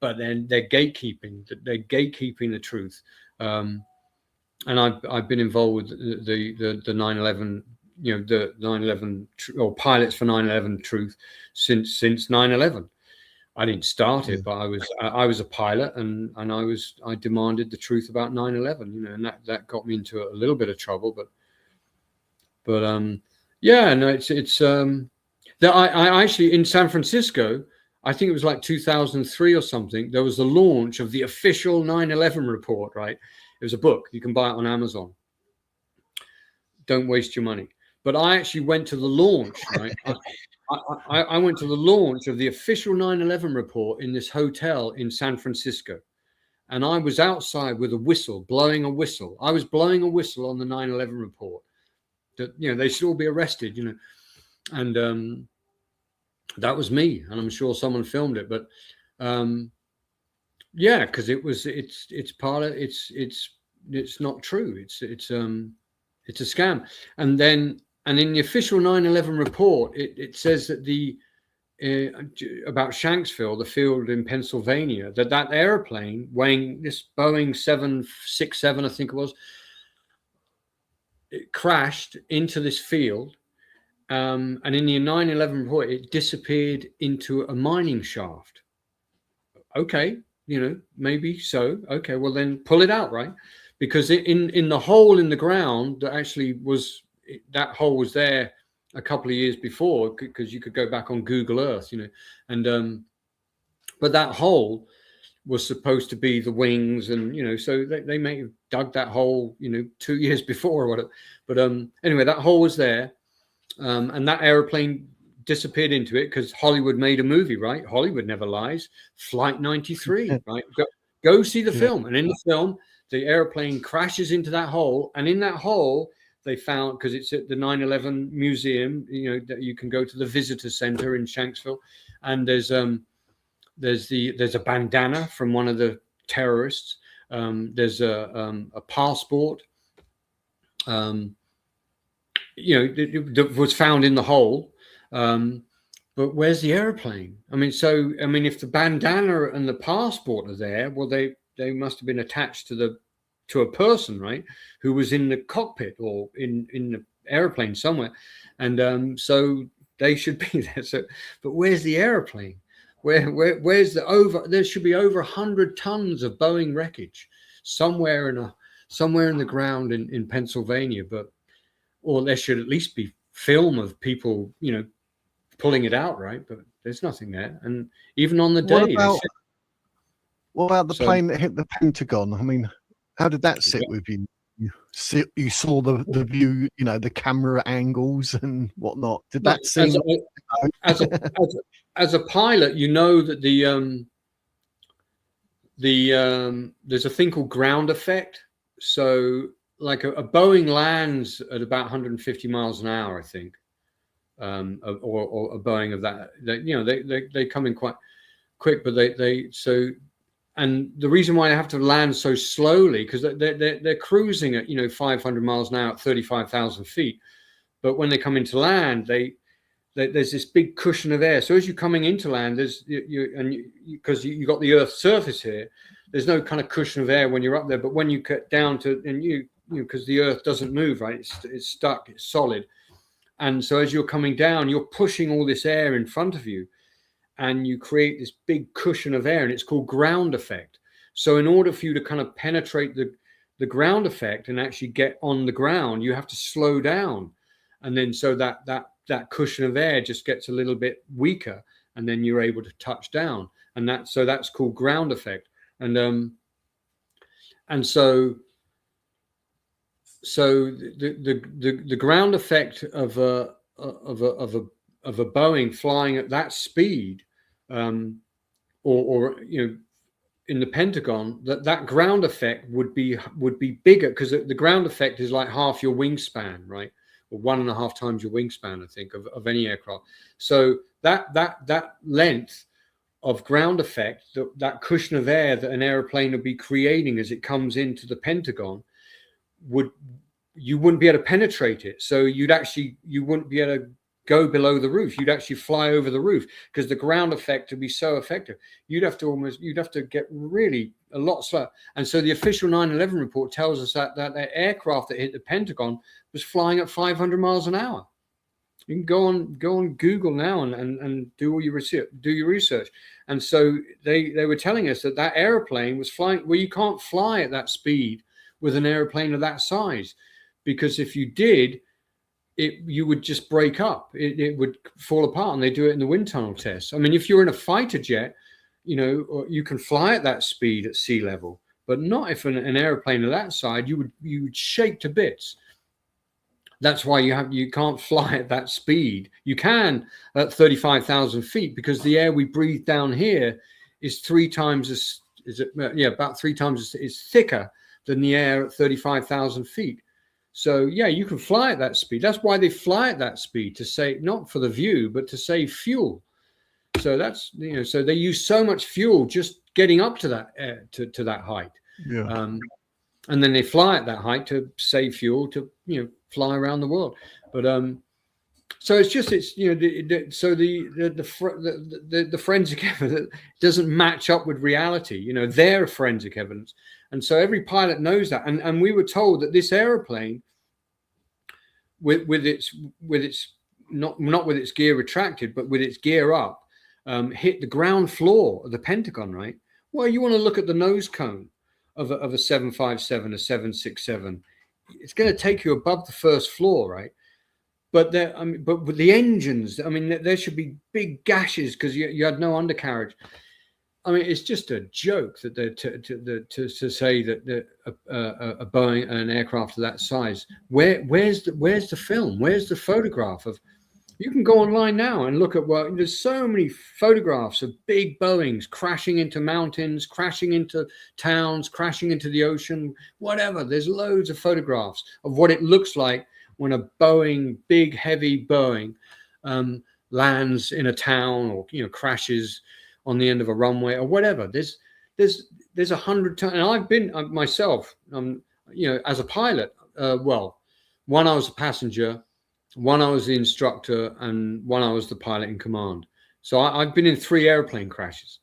but then they're gatekeeping the truth. And I've been involved with the 9/11. The 9/11 or pilots for 9/11 truth since 9/11. I didn't start it, but I was a pilot, and I demanded the truth about 9/11. And that got me into a little bit of trouble. But it's I actually, in San Francisco, I think it was like 2003 or something, there was the launch of the official 9/11 report. Right, it was a book. You can buy it on Amazon. Don't waste your money. But I actually went to the launch, right? I went to the launch of the official 9/11 report in this hotel in San Francisco. And I was outside with a whistle, blowing a whistle. I was blowing a whistle on the 9/11 report that, they should all be arrested, And that was me. And I'm sure someone filmed it. But because it's part of, it's not true. It's a scam. And in the official 9/11 report, it says that about Shanksville, the field in Pennsylvania, that airplane weighing, this Boeing 767, I think it was, it crashed into this field. And in the 9/11 report, it disappeared into a mining shaft. Okay, maybe so. Okay, well then pull it out, right? Because in the hole in the ground that actually was, that hole was there a couple of years before, because you could go back on Google Earth, and but that hole was supposed to be the wings, and so they may have dug that hole 2 years before or whatever. But anyway, that hole was there, and that airplane disappeared into it because Hollywood made a movie, right? Hollywood never lies. Flight 93, right? Go see the film, and in the film, the airplane crashes into that hole, and in that hole, they found, because it's at the 9/11 museum, that you can go to the visitor center in Shanksville, and there's a bandana from one of the terrorists. There's a passport, that was found in the hole. But where's the airplane? I mean, if the bandana and the passport are there, well, they must have been attached to a person, right, who was in the cockpit or in the airplane somewhere, and so they should be there. So, but where's the airplane? Where's there should be over 100 tons of Boeing wreckage somewhere in the ground in Pennsylvania, or there should at least be film of people, pulling it out, right? But there's nothing there, and even on the day. What about the plane that hit the Pentagon? I mean, how did that sit with you? You saw the view, the camera angles and whatnot. Did that seem as a pilot, that there's a thing called ground effect. like a Boeing lands at about 150 miles an hour, I think, or a Boeing of that. They come in quite quick, but and the reason why they have to land so slowly, because they're cruising at 500 miles an hour at 35,000 feet, but when they come into land, there's this big cushion of air. So as you're coming into land, because you got the Earth's surface here, there's no kind of cushion of air when you're up there. But when you cut down to, and because the Earth doesn't move, right? It's stuck, it's solid. And so as you're coming down, you're pushing all this air in front of you, and you create this big cushion of air, and it's called ground effect. So in order for you to kind of penetrate the ground effect and actually get on the ground, you have to slow down. And then so that cushion of air just gets a little bit weaker, and then you're able to touch down. And that's called ground effect. And so the ground effect of a Boeing flying at that speed, or in the Pentagon, that ground effect would be bigger, because the ground effect is like half your wingspan, right? Or 1.5 times your wingspan, I think, of any aircraft. So that length of ground effect, that cushion of air that an airplane would be creating as it comes into the Pentagon, you wouldn't be able to penetrate it. So you wouldn't be able to go below the roof. You'd actually fly over the roof, because the ground effect would be so effective. You'd have to get really a lot slower. And so the official 9/11 report tells us that aircraft that hit the Pentagon was flying at 500 miles an hour. You can go on Google now and do all your research. And so they were telling us that airplane was flying. Well, you can't fly at that speed with an airplane of that size, because if you did, you would just break up. It would fall apart, and they do it in the wind tunnel tests. I mean, if you're in a fighter jet, you can fly at that speed at sea level, but not if an airplane of that size. You would shake to bits. That's why you can't fly at that speed. You can at 35,000 feet, because the air we breathe down here is 3 times about 3 times is thicker than the air at 35,000 feet. So yeah, you can fly at that speed. That's why they fly at that speed, to save, not for the view, but to save fuel. So that's so they use so much fuel just getting up to that to that height. Yeah. And then they fly at that height to save fuel to fly around the world. But so the forensic evidence doesn't match up with reality. Their forensic evidence. And so every pilot knows that. And we were told that this airplane, with its not with its gear retracted, but with its gear up, hit the ground floor of the Pentagon, right? Well, you want to look at the nose cone of a 757, a 767. It's going to take you above the first floor, right? But but with the engines, there should be big gashes, because you had no undercarriage. It's just a joke that to say that a Boeing, an aircraft of that size. Where's the film? Where's the photograph of? You can go online now and look at there's so many photographs of big Boeings crashing into mountains, crashing into towns, crashing into the ocean, whatever. There's loads of photographs of what it looks like when a Boeing, big, heavy Boeing, lands in a town, or crashes on the end of a runway or whatever. There's 100 times, and I've been myself, as a pilot. One I was a passenger, one I was the instructor, and one I was the pilot in command. So I've been in 3 airplane crashes,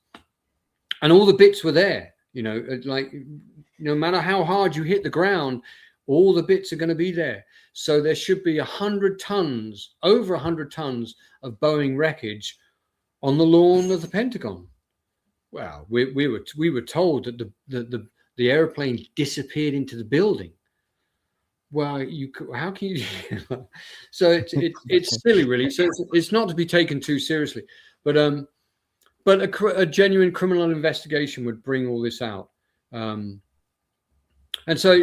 and all the bits were there. Like no matter how hard you hit the ground, all the bits are going to be there. So there should be 100 tons, over 100 tons of Boeing wreckage on the lawn of the Pentagon. Well, we were told that the airplane disappeared into the building. Well, how can you? So it's silly, really. So it's not to be taken too seriously, but a genuine criminal investigation would bring all this out. And so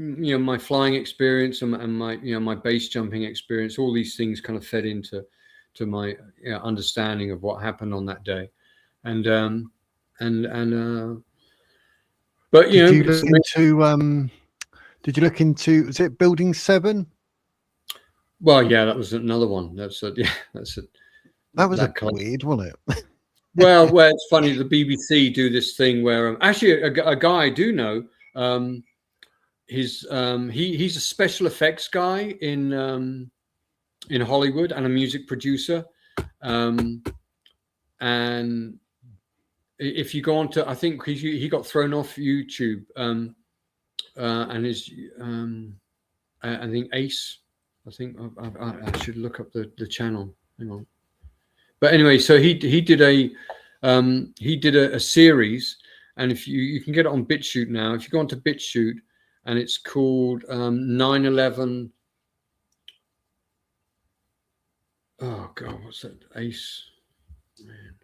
my flying experience and my my base jumping experience, all these things kind of fed into my understanding of what happened on that day, but did you look into Did you look into, is it Building 7? Well, yeah, that was another one. That's That was weird, wasn't it? Well, it's funny. The BBC do this thing where actually a guy I do know. He's a special effects guy in Hollywood and a music producer. And if you go on to, I think he got thrown off YouTube. And his I think Ace. I think I should look up the channel. Hang on. But anyway, so he did a series, and if you can get it on BitChute now. If you go onto BitChute, and it's called 9/11. Oh God, what's that? Ace, man.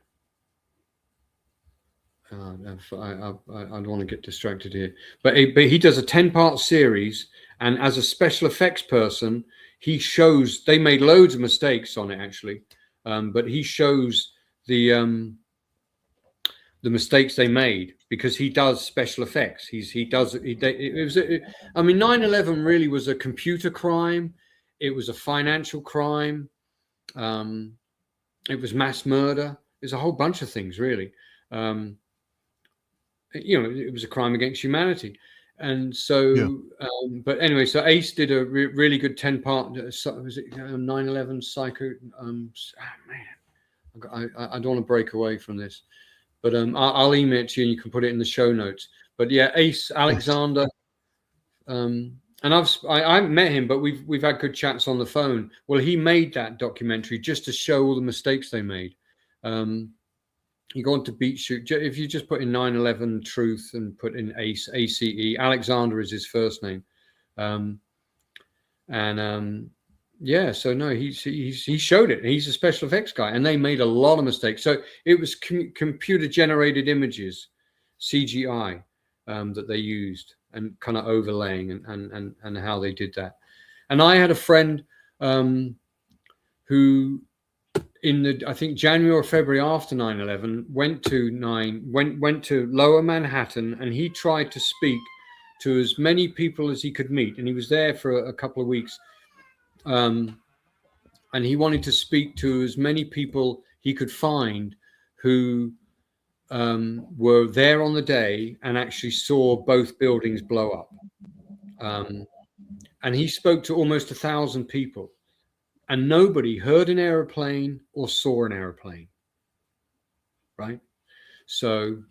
I don't want to get distracted here, but he does a 10-part series, and as a special effects person, he shows they made loads of mistakes on it actually, but he shows the mistakes they made because he does special effects. I mean, 9/11 really was a computer crime. It was a financial crime. It was mass murder. There's a whole bunch of things really. It was a crime against humanity. And so, yeah. But anyway, so Ace did a really good 10-part, was it 9/11 Psycho? Man, I don't want to break away from this, but I'll email it to you and you can put it in the show notes. But yeah, Ace Alexander, and I met him, but we've had good chats on the phone. Well, he made that documentary just to show all the mistakes they made. You go on to BitChute. If you just put in 9/11 Truth and put in Ace, ACE, Alexander is his first name. Yeah, so no, he showed it. He's a special effects guy, and they made a lot of mistakes. So it was computer generated images, CGI, that they used and kind of overlaying and how they did that. And I had a friend who, I think January or February after 9/11, went to Lower Manhattan, and he tried to speak to as many people as he could meet, and he was there for a couple of weeks, and he wanted to speak to as many people he could find who were there on the day and actually saw both buildings blow up, and he spoke to almost 1,000 people. And nobody heard an aeroplane or saw an aeroplane, right? So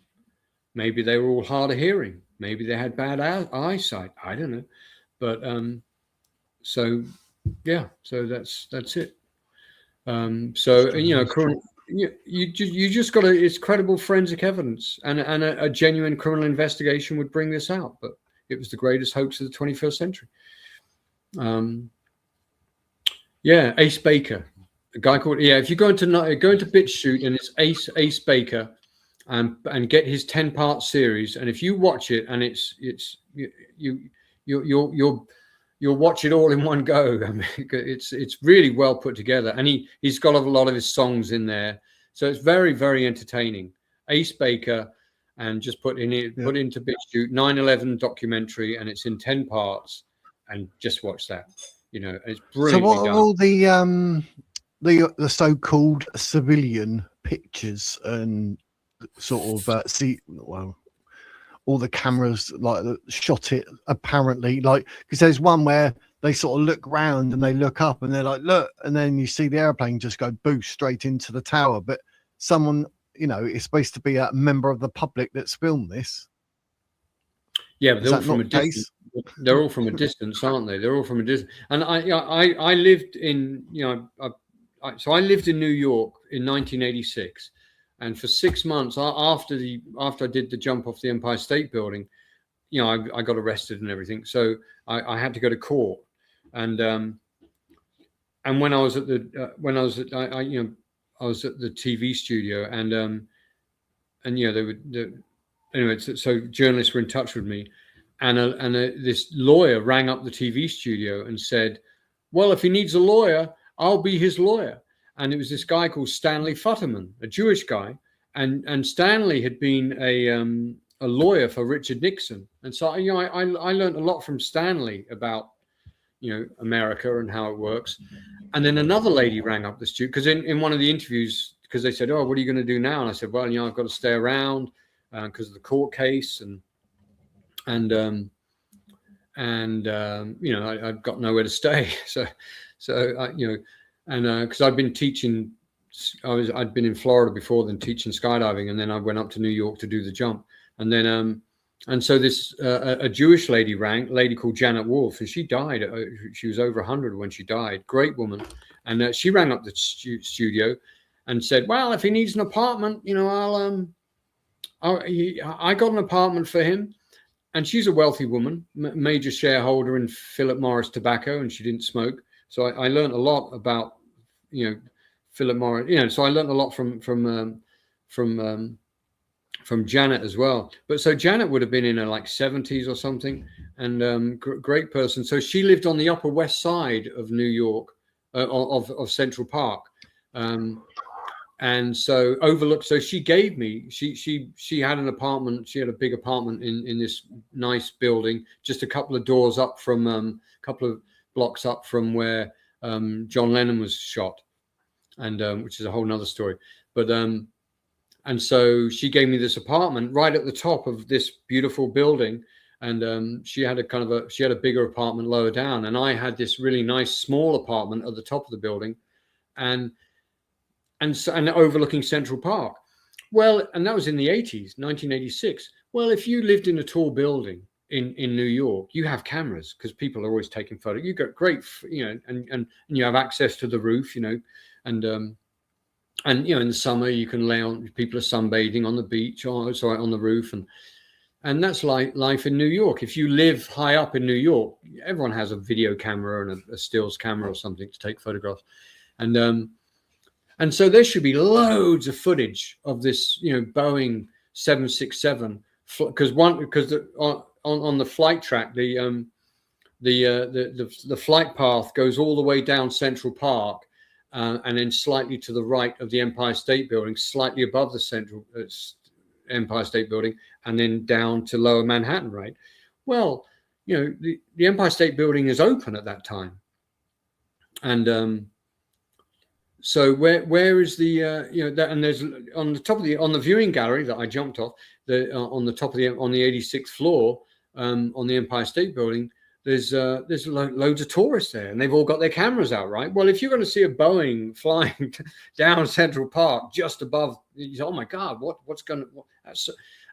maybe they were all hard of hearing. Maybe they had bad eyesight. I don't know. But so yeah, so that's it. So you just got it's credible forensic evidence, and a genuine criminal investigation would bring this out. But it was the greatest hoax of the 21st century. Yeah, Ace Baker, a guy called, if you go into BitChute and it's Ace Baker, and get his 10-part series, and if you watch it and you'll watch it all in one go. I mean, it's really well put together, and he's got a lot of his songs in there, so it's very, very entertaining. Ace Baker, and just put into BitChute 9/11 documentary, and it's in 10 parts, and just watch that. It's brilliant. So what are all the so-called civilian pictures and sort of all the cameras like shot it apparently, like, because there's one where they sort of look round and they look up and they're like, look, and then you see the airplane just go boost straight into the tower, but someone, is supposed to be a member of the public that's filmed this. Yeah, but they're all from a distance. They're all from a distance, aren't they? They're all from a distance. And I lived in, so I lived in New York in 1986, and for 6 months after I did the jump off the Empire State Building, I got arrested and everything. So I had to go to court, and when I was at the I was at the TV studio, and they would. Anyway, so journalists were in touch with me, and this lawyer rang up the TV studio and said, well, if he needs a lawyer, I'll be his lawyer. And it was this guy called Stanley Futterman, a Jewish guy, and Stanley had been a lawyer for Richard Nixon. And so, you know, I learned a lot from Stanley about, you know, America and how it works. And then another lady rang up the studio, because in one of the interviews, because they said, oh, what are you going to do now? And I said, well, you know, I've got to stay around because of the court case. And you know, I've got nowhere to stay. So you know, and because I'd been teaching, I'd been in Florida before then teaching skydiving. And then I went up to New York to do the jump. And then, and so this, a Jewish lady rang, a lady called Janet Wolf, and she died. She was over 100 when she died. Great woman. And she rang up the studio and said, well, if he needs an apartment, you know, I got an apartment for him. And she's a wealthy woman, major shareholder in Philip Morris Tobacco, and she didn't smoke. So I learned a lot about, you know, Philip Morris, you know, so I learned a lot from Janet as well. But so Janet would have been in her like 70s or something, and great person. So she lived on the Upper West Side of New York, of Central Park, and so overlooked. So she gave me. She had an apartment. She had a big apartment in this nice building, just a couple of doors up from, a couple of blocks up from where John Lennon was shot, and which is a whole nother story. But and so she gave me this apartment right at the top of this beautiful building, and she had a bigger apartment lower down, and I had this really nice small apartment at the top of the building, and overlooking Central Park. Well, and that was in the 80s, 1986. Well, if you lived in a tall building in New York, you have cameras because people are always taking photos. You got great, you know, and you have access to the roof, you know, and you know, in the summer you can lay on, people are sunbathing on the beach, or sorry, on the roof, and that's like life in New York. If you live high up in New York, everyone has a video camera and a stills camera or something to take photographs, and so there should be loads of footage of this, you know, Boeing 767, because on the flight track, the flight path goes all the way down Central Park, and then slightly to the right of the Empire State Building, slightly above the Central Empire State Building, and then down to Lower Manhattan, right? Well, you know, the Empire State Building is open at that time, and so where is the you know, that, and there's on the top of on the viewing gallery that I jumped off, on the top of on the 86th floor, on the Empire State Building, there's loads of tourists there, and they've all got their cameras out, right? Well, if you're going to see a Boeing flying down Central Park just above, you say, oh my God, what's going to,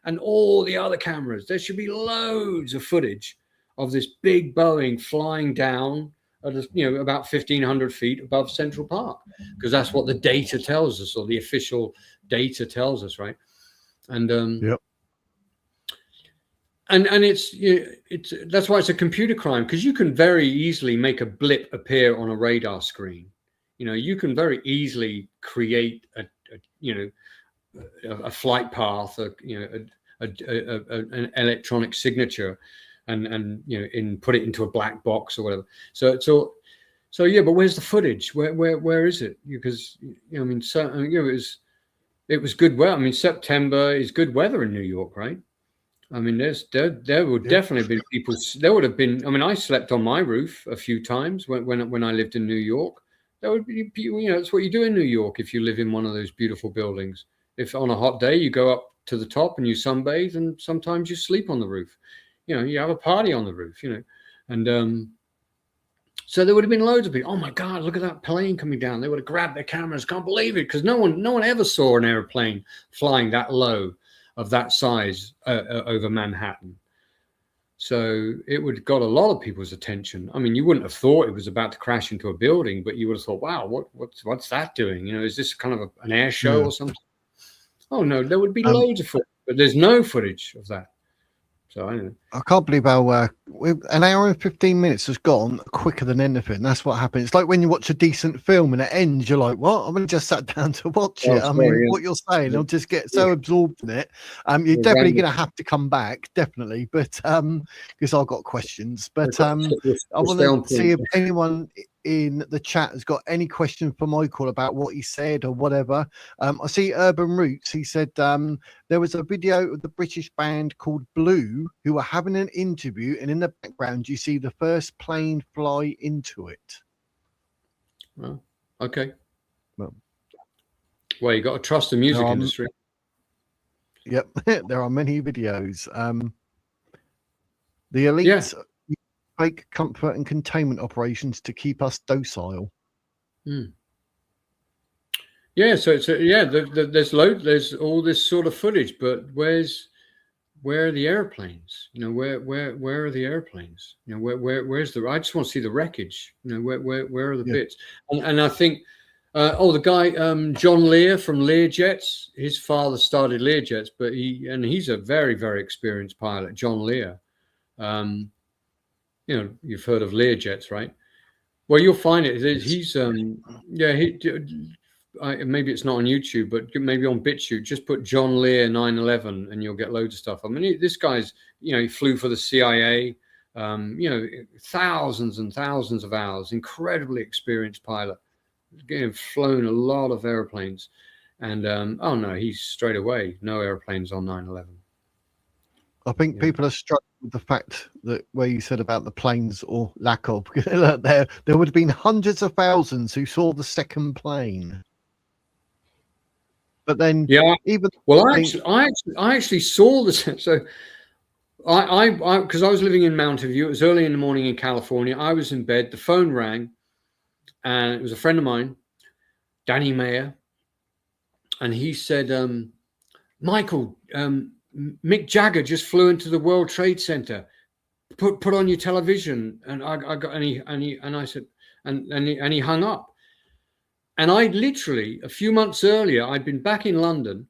and all the other cameras, there should be loads of footage of this big Boeing flying down at, you know, about 1,500 feet above Central Park, because that's what the data tells us, or the official data tells us, right? And yep. And it's, you know, that's why it's a computer crime, because you can very easily make a blip appear on a radar screen. You know, you can very easily create a flight path, an electronic signature, and you know, put it into a black box or whatever. So yeah, but where's the footage? Where is it? Because, you know, I mean, you know, it was good weather. I mean, September is good weather in New York, right? I mean, there would definitely be people. There would have been. I mean, I slept on my roof a few times when I lived in New York. There would be, you know, it's what you do in New York if you live in one of those beautiful buildings. If on a hot day you go up to the top and you sunbathe, and sometimes you sleep on the roof. You know, you have a party on the roof. You know, and so there would have been loads of people. Oh my God, look at that plane coming down! They would have grabbed their cameras. Can't believe it, because no one ever saw an airplane flying that low, of that size, over Manhattan. So it would have got a lot of people's attention. I mean, you wouldn't have thought it was about to crash into a building, but you would have thought, wow, what's that doing? You know, is this kind of an air show or something? Oh no, there would be loads of footage, but there's no footage of that. So I don't know. I can't believe how an hour and 15 minutes has gone quicker than anything. That's what happens. It's like when you watch a decent film and it ends, you're like, what? I've only just sat down to watch it. What you're saying, I'll just get so absorbed in it. You're definitely going to have to come back, definitely. But because I've got questions. But I want to see if anyone in the chat has got any question for Michael about what he said or whatever. I see Urban Roots. He said there was a video of the British band called Blue who were having an interview, and in the background you see the first plane fly into it. Well, okay. Well, you got to trust the music industry. Yep, there are many videos. The elites use fake comfort and containment operations to keep us docile. Yeah, so it's there's all this sort of footage, but where are the airplanes? You know, where are the airplanes? You know, where's the? I just want to see the wreckage. You know, where are the bits? And I think. The guy John Lear from Learjets. His father started Learjets, but he's a very, very experienced pilot, John Lear. You know, you've heard of Learjets, right? Well, you'll find it. He's maybe it's not on YouTube, but maybe on BitChute. Just put John Lear 9/11, and you'll get loads of stuff. I mean, this guy's, you know, he flew for the CIA. You know, thousands and thousands of hours. Incredibly experienced pilot. Getting flown a lot of airplanes, and oh no, he's straight away no airplanes on 9/11. I think people are struck with the fact that where you said about the planes or lack of, there would have been hundreds of thousands who saw the second plane. But then, I actually saw this. So I because I was living in Mountain View. It was early in the morning in California. I was in bed. The phone rang. And it was a friend of mine, Danny Mayer, and he said, "Michael, Mick Jagger just flew into the World Trade Center. Put on your television." And I said, and he hung up. And I literally a few months earlier, I'd been back in London.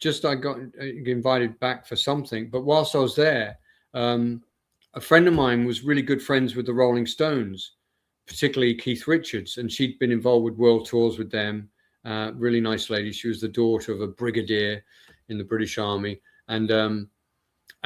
I got invited back for something, but whilst I was there, a friend of mine was really good friends with the Rolling Stones. Particularly Keith Richards, and she'd been involved with world tours with them. Really nice lady. She was the daughter of a brigadier in the British Army, and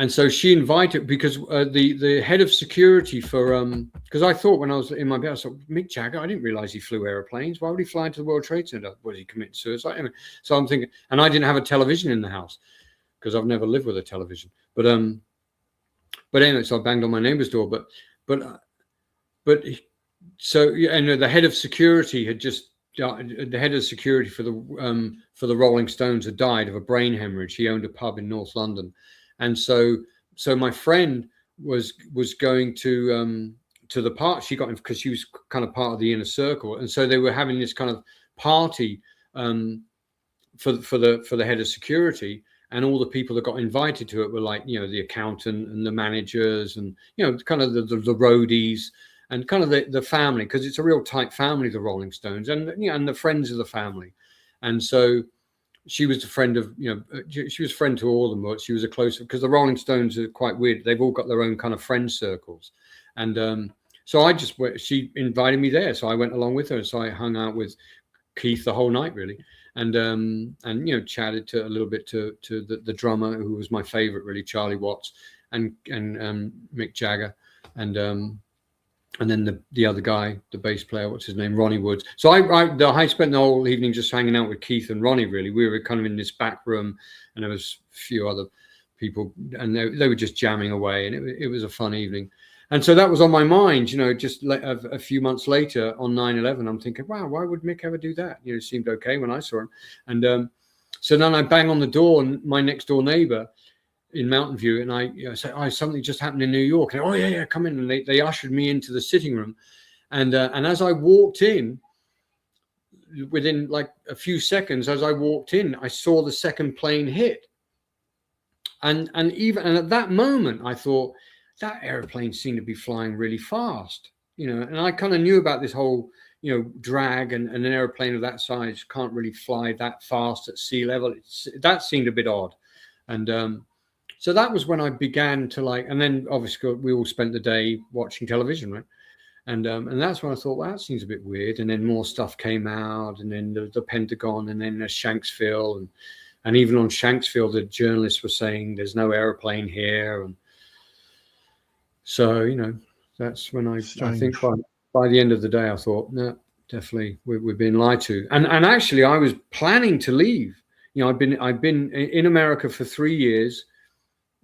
so she invited because the head of security for because I thought when I was in my bed, I thought Mick Jagger. I didn't realize he flew airplanes. Why would he fly into the World Trade Center? Was he committing suicide? Anyway, so I'm thinking, and I didn't have a television in the house because I've never lived with a television. But anyway, so I banged on my neighbor's door. So and the head of security had just the head of security for the Rolling Stones had died of a brain hemorrhage. He owned a pub in North London, and so my friend was going to the party. She got him because she was kind of part of the inner circle, and so they were having this kind of party for the head of security, and all the people that got invited to it were like, you know, the accountant and the managers and, you know, kind of the roadies. And kind of the family, because it's a real tight family, the Rolling Stones, and you know, and the friends of the family. And so she was a friend of, you know, she was a friend to all of them, but she was a close, because the Rolling Stones are quite weird. They've all got their own kind of friend circles. And so she invited me there. So I went along with her. So I hung out with Keith the whole night, really. And you know, chatted a little bit to the drummer, who was my favorite, really, Charlie Watts, and Mick Jagger. And then the other guy, the bass player, what's his name, Ronnie Woods. So I spent the whole evening just hanging out with Keith and Ronnie. Really, we were kind of in this back room, and there was a few other people, and they were just jamming away, and it was a fun evening. And so that was on my mind, you know. Just a few months later, on 9/11, I'm thinking, wow, why would Mick ever do that? You know, it seemed okay when I saw him. And so then I bang on the door, and my next door neighbor in Mountain View, and I say, "Oh, something just happened in New York." And, "Oh yeah, come in." And they ushered me into the sitting room, and as I walked in, within like a few seconds, as I walked in, I saw the second plane hit, and at that moment, I thought that airplane seemed to be flying really fast, you know. And I kind of knew about this whole, you know, drag, and an airplane of that size can't really fly that fast at sea level. That seemed a bit odd, and so that was when I began to like, and then obviously we all spent the day watching television, right? And that's when I thought, well, that seems a bit weird. And then more stuff came out, and then the Pentagon, and then Shanksville, and even on Shanksville, the journalists were saying there's no airplane here. And so, you know, that's when I think by the end of the day, I thought, no, definitely we've been lied to. And actually, I was planning to leave. You know, I'd been in America for 3 years,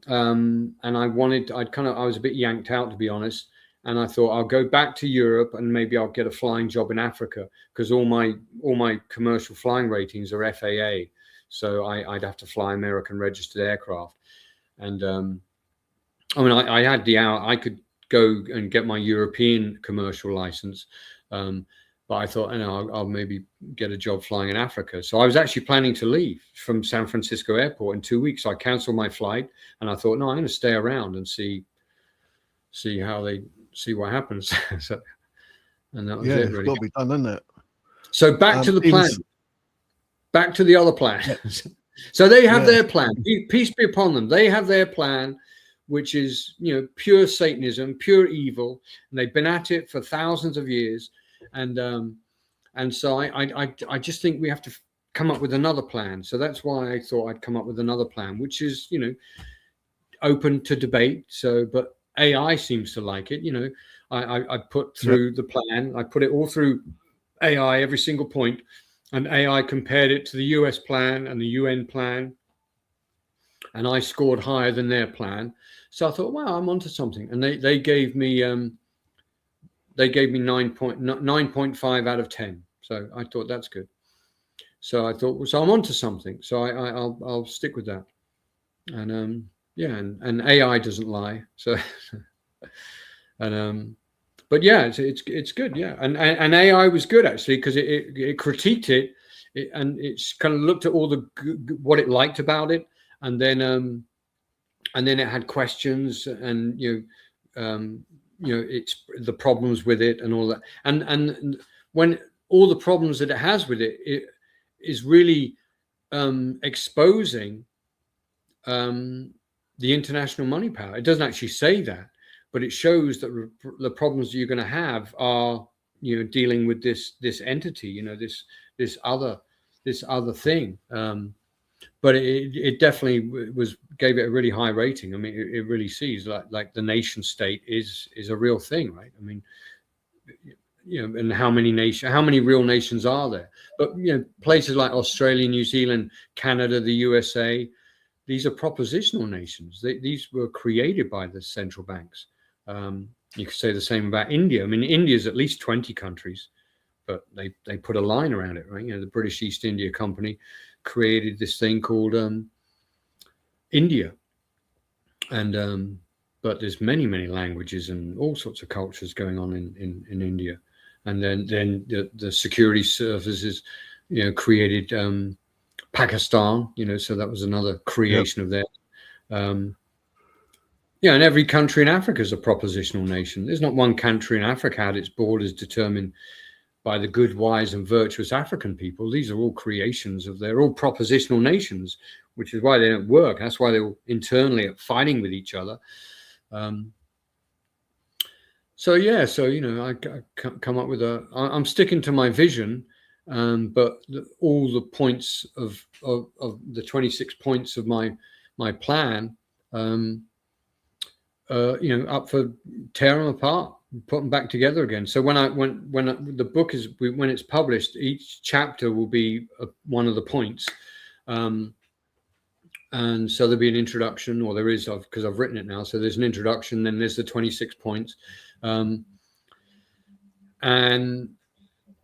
and I was a bit yanked out, to be honest. And I thought I'll go back to Europe and maybe I'll get a flying job in Africa, because all my commercial flying ratings are FAA, so I'd have to fly American registered aircraft. And I mean, I had the hour. I could go and get my European commercial license, but I thought, I'll maybe get a job flying in Africa. So I was actually planning to leave from San Francisco airport in 2 weeks. I canceled my flight, and I thought, no, I'm going to stay around and see what happens. And that was it. It's really. got to be done, isn't it? So back to the plan. Back to the other plan. Yeah. So they have their plan. Peace be upon them. They have their plan, which is, pure Satanism, pure evil, and they've been at it for thousands of years. And so I just think we have to come up with another plan. So that's why I thought I'd come up with another plan, which is, open to debate. So, but AI seems to like it. I put through the plan. I put it all through AI, every single point, and AI compared it to the US plan and the UN plan, and I scored higher than their plan. So I thought, wow, I'm onto something. And they gave me 9.5 out of 10. So I thought that's good. So I thought, so I'm onto something. So I'll stick with that. And and AI doesn't lie. So but yeah, it's good. Yeah, and AI was good actually, because it critiqued it, and it's kind of looked at all the what it liked about it, and then it had questions, and it's the problems with it and all that, and when all the problems that it has with it, it is really exposing the international money power. It doesn't actually say that, but it shows that the problems you're going to have are, dealing with this entity, this other thing. But it definitely gave it a really high rating. I mean, it really sees like the nation state is a real thing, right? I mean, and how many real nations are there? But places like Australia, New Zealand, Canada, the USA, these are propositional nations. These were created by the central banks. You could say the same about India. I mean, India is at least 20 countries, but they put a line around it, right? The British East India Company created this thing called India, and but there's many languages and all sorts of cultures going on in India. And then the security services, created Pakistan, so that was another creation of theirs. And every country in Africa is a propositional nation. There's not one country in Africa had its borders determined by the good, wise, and virtuous African people. These are all creations they're all propositional nations, which is why they don't work. That's why they're internally fighting with each other. I come up with I'm sticking to my vision, but all the points of the 26 points of my plan, up for tearing them apart, put them back together again. So when the book when it's published, each chapter will be one of the points, and so there'll be an introduction, or there is, because I've written it now. So there's an introduction, then there's the 26 points, and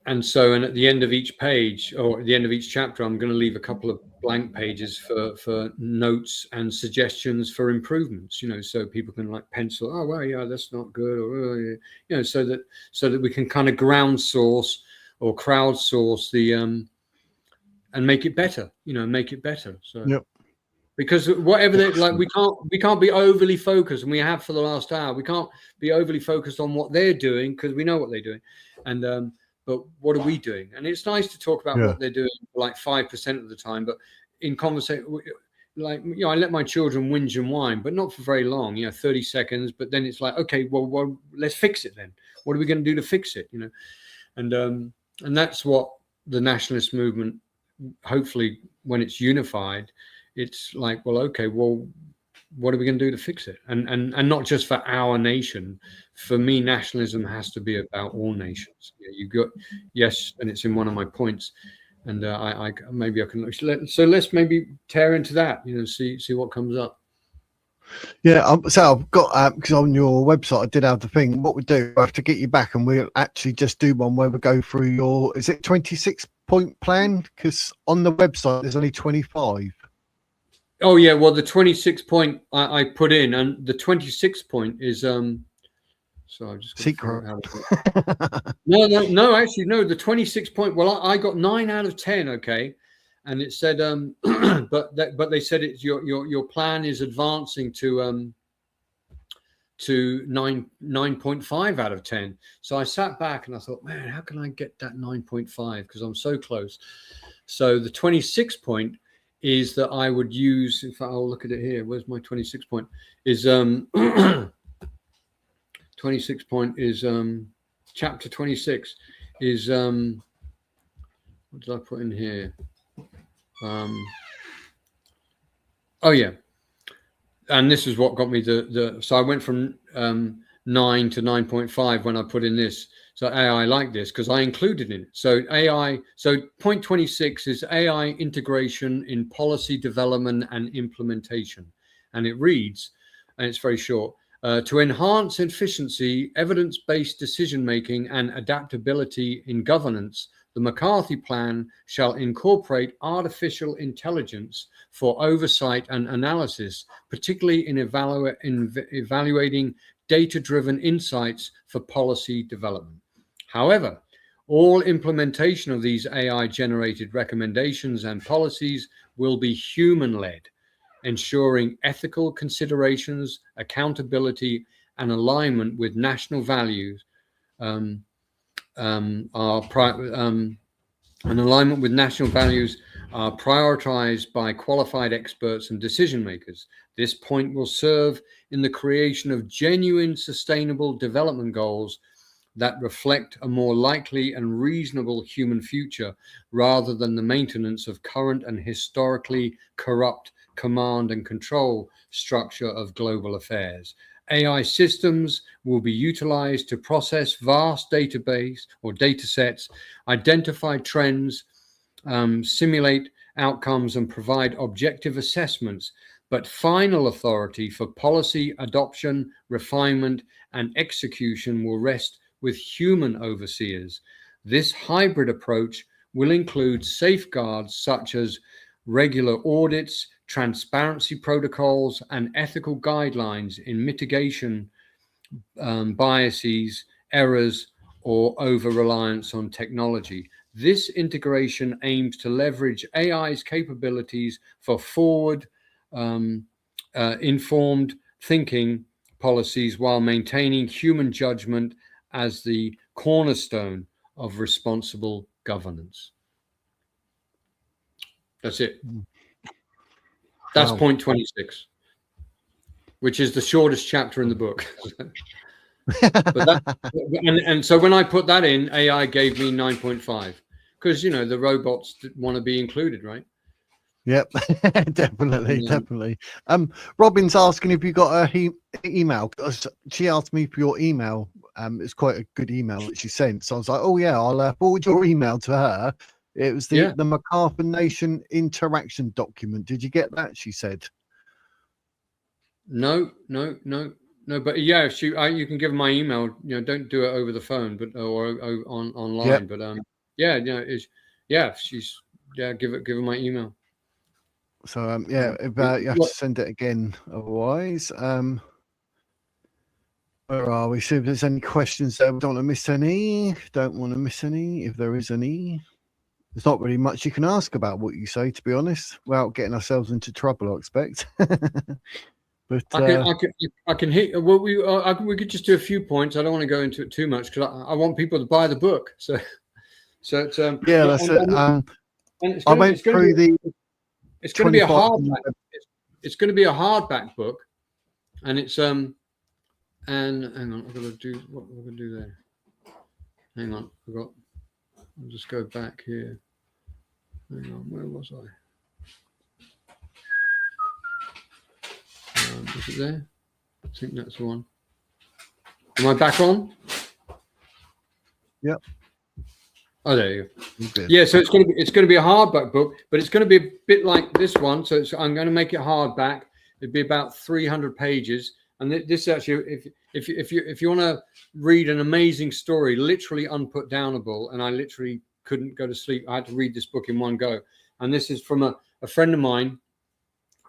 at the end of each page, or at the end of each chapter, I'm going to leave a couple of blank pages for notes and suggestions for improvements, so people can pencil, oh, well, yeah, that's not good, or, so that we can kind of ground source or crowdsource the, and make it better, So, yep. Because whatever we can't be overly focused, and we have for the last hour. We can't be overly focused on what they're doing, because we know what they're doing, and but what are we doing? And it's nice to talk about what they're doing for 5% of the time, but in conversation, I let my children whinge and whine, but not for very long, 30 seconds. But then it's like, okay, well, let's fix it then. What are we going to do to fix it? And that's what the nationalist movement, hopefully, when it's unified, it's like, well, okay, well, what are we going to do to fix it? And not just for our nation. For me, nationalism has to be about all nations. You got, yes, and it's in one of my points. And I maybe I can look. So let's maybe tear into that. See what comes up. Yeah, so I've got because on your website I did have the thing. What we do, I have to get you back, and we'll actually just do one where we go through your 26-point plan, because on the website there's only 25. Oh yeah, well the 26 point I put in, and the 26 point is So I just secret. No, actually no. The 26 point. Well, I got 9 out of 10. Okay, and it said but they said it's your plan is advancing to 9.5 out of 10. So I sat back and I thought, man, how can I get that 9.5? Because I'm so close. So the 26 point is that I would use, in fact, I'll look at it here. Where's my 26 point? Is 26 point is chapter 26 is what did I put in here? Oh yeah. And this is what got me so I went from 9 to 9.5 when I put in this. So AI like this because I included in it. So AI, so point 26 is AI integration in policy development and implementation. And it reads, and it's very short, to enhance efficiency, evidence-based decision-making and adaptability in governance, the McCarthy Plan shall incorporate artificial intelligence for oversight and analysis, particularly in evaluating data-driven insights for policy development. However, all implementation of these AI-generated recommendations and policies will be human-led, ensuring ethical considerations, accountability, and alignment with national values are prioritized by qualified experts and decision makers. This point will serve in the creation of genuine sustainable development goals that reflect a more likely and reasonable human future rather than the maintenance of current and historically corrupt command and control structure of global affairs. AI systems will be utilized to process vast database or data sets, identify trends, simulate outcomes, and provide objective assessments. But final authority for policy adoption, refinement, and execution will rest with human overseers. This hybrid approach will include safeguards such as regular audits, transparency protocols, and ethical guidelines in mitigation biases, errors, or over-reliance on technology. This integration aims to leverage AI's capabilities for forward informed thinking policies while maintaining human judgment as the cornerstone of responsible governance. That's it. That's point 26, which is the shortest chapter in the book. and so when I put that in, AI gave me 9.5 because, the robots want to be included, right? Yep, definitely. Robin's asking if you got her email. She asked me for your email. It's quite a good email that she sent. So I was like, oh yeah, I'll forward your email to her. It was the MacArthur Nation interaction document. Did you get that? She said. No. But yeah, you can give her my email. Don't do it over the phone, but or online. But she's give her my email. So if you have to send it again, otherwise. Where are we? See if there's any questions there. We don't want to miss any. If there is any. There's not really much you can ask about what you say, to be honest, without getting ourselves into trouble, I expect. But I can hit. Well, we could just do a few points. I don't want to go into it too much because I want people to buy the book. So it's that's it. I went through the. It's going to be a hardback. It's going to be a hardback book, and it's And hang on, I've got to do what we're going to do there. Hang on, I'll just go back here. Hang on, where was I? Is it there? I think that's the one. Am I back on? Yep. Oh, there you go. Yeah, so it's going to be a hardback book, but it's going to be a bit like this one. So I'm going to make it hardback. It'd be about 300 pages, and this actually, if you want to read an amazing story, literally unputdownable, and I literally couldn't go to sleep. I had to read this book in one go, and this is from a friend of mine,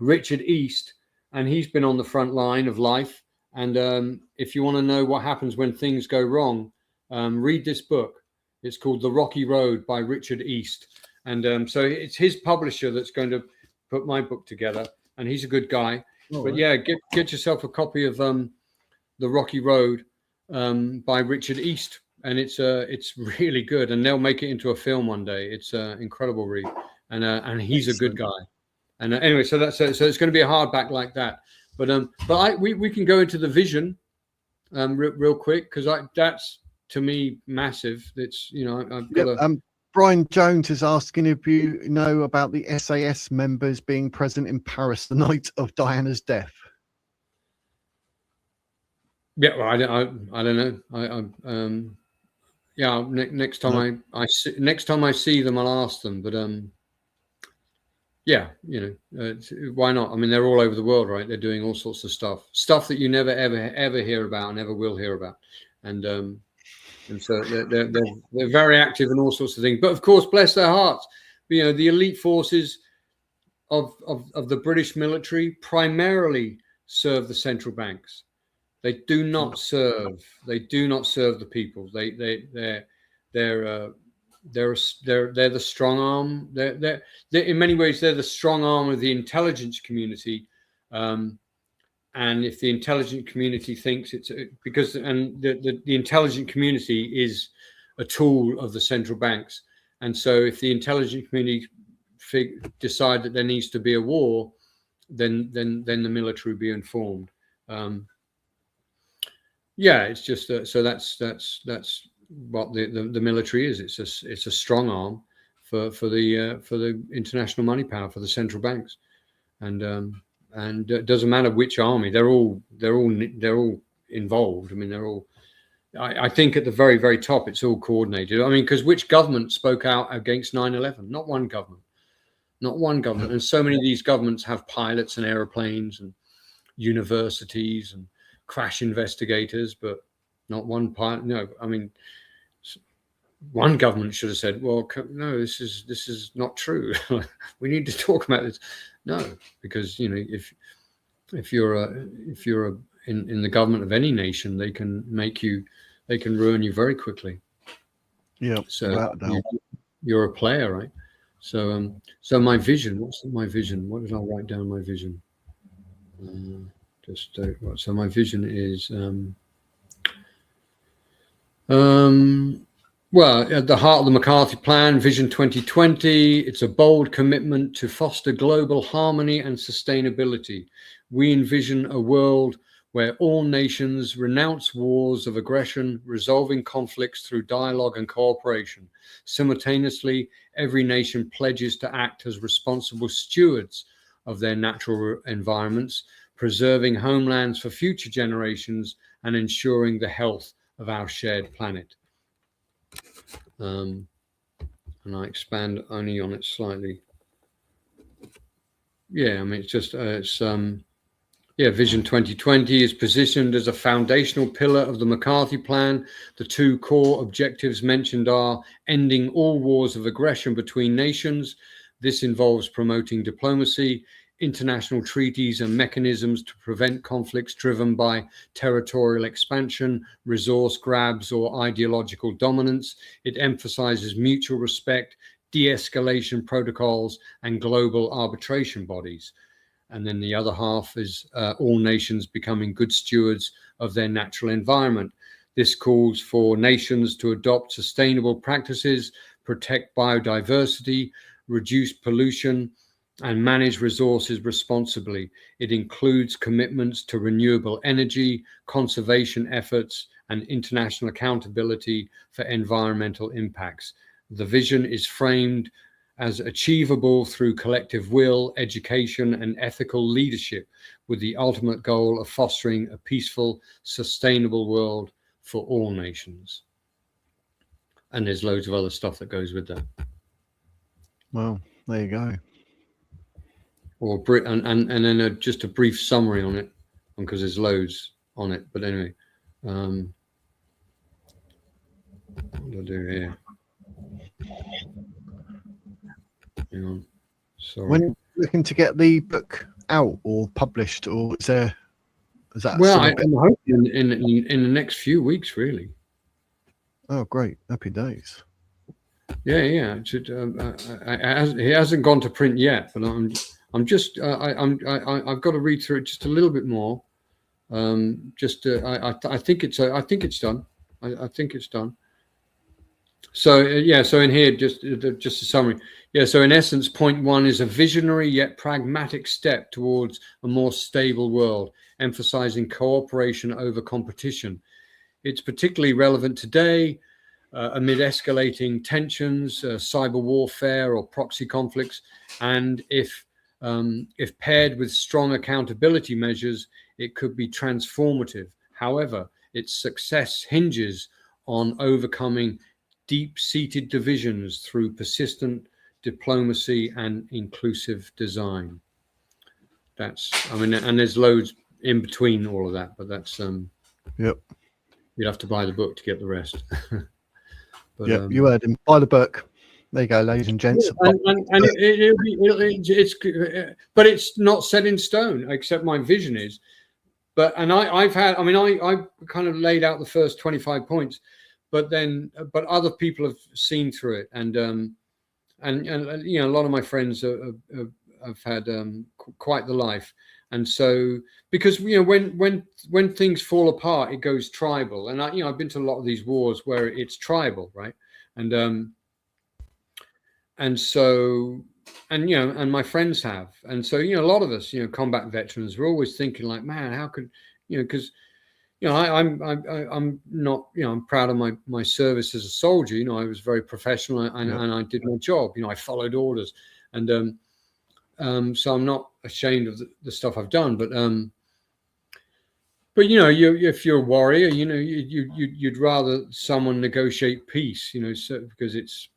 Richard East, and he's been on the front line of life. And if you want to know what happens when things go wrong, read this book. It's called The Rocky Road by Richard East. And so it's his publisher that's going to put my book together. And he's a good guy. But right. Yeah, get yourself a copy of The Rocky Road by Richard East. And it's really good. And they'll make it into a film one day. It's an incredible read. And he's a good guy. And anyway, so it's going to be a hardback like that. But we can go into the vision real quick, because that's, to me, massive. It's, I've got Brian Jones is asking if you know about the SAS members being present in Paris the night of Diana's death. Yeah, well, I don't know. Next time next time I see them, I'll ask them. But yeah, why not? I mean, they're all over the world, right? They're doing all sorts of stuff that you never ever hear about, and never will hear about. And so they're very active in all sorts of things. But of course, bless their hearts, the elite forces of the British military primarily serve the central banks. They do not serve the people. They're the strong arm. They're in many ways they're the strong arm of the intelligence community. And if the intelligent community thinks the intelligent community is a tool of the central banks, and so if the intelligent community decide that there needs to be a war, then the military will be informed. It's just so that's what the military is. It's a strong arm for the international money power, for the central banks, and it doesn't matter which army, they're all involved. I mean, they're all. I think at the very, very top, it's all coordinated. I mean, because which government spoke out against 9/11? Not one government. And so many of these governments have pilots and aeroplanes and universities and crash investigators, but not one pilot. No, I mean, one government should have said, "Well, no, this is not true. We need to talk about this." No, because if you're in the government of any nation, they can ruin you very quickly. Yeah. So you're a player, right? So my vision. What's my vision? What did I write down? My vision. So my vision is. Well, at the heart of the McCarthy Plan, Vision 2020, it's a bold commitment to foster global harmony and sustainability. We envision a world where all nations renounce wars of aggression, resolving conflicts through dialogue and cooperation. Simultaneously, every nation pledges to act as responsible stewards of their natural environments, preserving homelands for future generations and ensuring the health of our shared planet. And I expand only on it slightly. Yeah, I mean, Vision 2020 is positioned as a foundational pillar of the McCarthy Plan. The two core objectives mentioned are ending all wars of aggression between nations. This involves promoting diplomacy, international treaties and mechanisms to prevent conflicts driven by territorial expansion, resource grabs, or ideological dominance. It emphasizes mutual respect, de-escalation protocols, and global arbitration bodies. And then the other half is all nations becoming good stewards of their natural environment. This calls for nations to adopt sustainable practices, protect biodiversity, reduce pollution, and manage resources responsibly. It includes commitments to renewable energy, conservation efforts, and international accountability for environmental impacts. The vision is framed as achievable through collective will, education, and ethical leadership, with the ultimate goal of fostering a peaceful, sustainable world for all nations. And there's loads of other stuff that goes with that. Well, there you go. Or and then just a brief summary on it, because there's loads on it. But anyway, what do I do here? Hang on. Sorry. When you're looking to get the book out or published, or is that? Well, I'm hoping in the next few weeks, really. Oh, great! Happy days. Yeah. It hasn't gone to print yet, but I've got to read through it just a little bit more. I think it's done. I think it's done. So so in here, just a summary. Yeah, so in essence, point 1 is a visionary yet pragmatic step towards a more stable world, emphasizing cooperation over competition. It's particularly relevant today amid escalating tensions, cyber warfare or proxy conflicts, and if paired with strong accountability measures, it could be transformative. However, its success hinges on overcoming deep-seated divisions through persistent diplomacy and inclusive design. And there's loads in between all of that, but that's yep. You'd have to buy the book to get the rest. But, yeah, you heard him. Buy the book. There you go, ladies and gents. But it's not set in stone, except my vision is. But I kind of laid out the first 25 points, but other people have seen through it, and a lot of my friends have had quite the life. And so, because when things fall apart, it goes tribal. And I've been to a lot of these wars where it's tribal, right? And my friends have. And so, a lot of us, combat veterans, we're always thinking like, man, how could, because I'm not, I'm proud of my service as a soldier. I was very professional, and I did my job. I followed orders, and so I'm not ashamed of the stuff I've done. But if you're a warrior, you'd rather someone negotiate peace, because it's,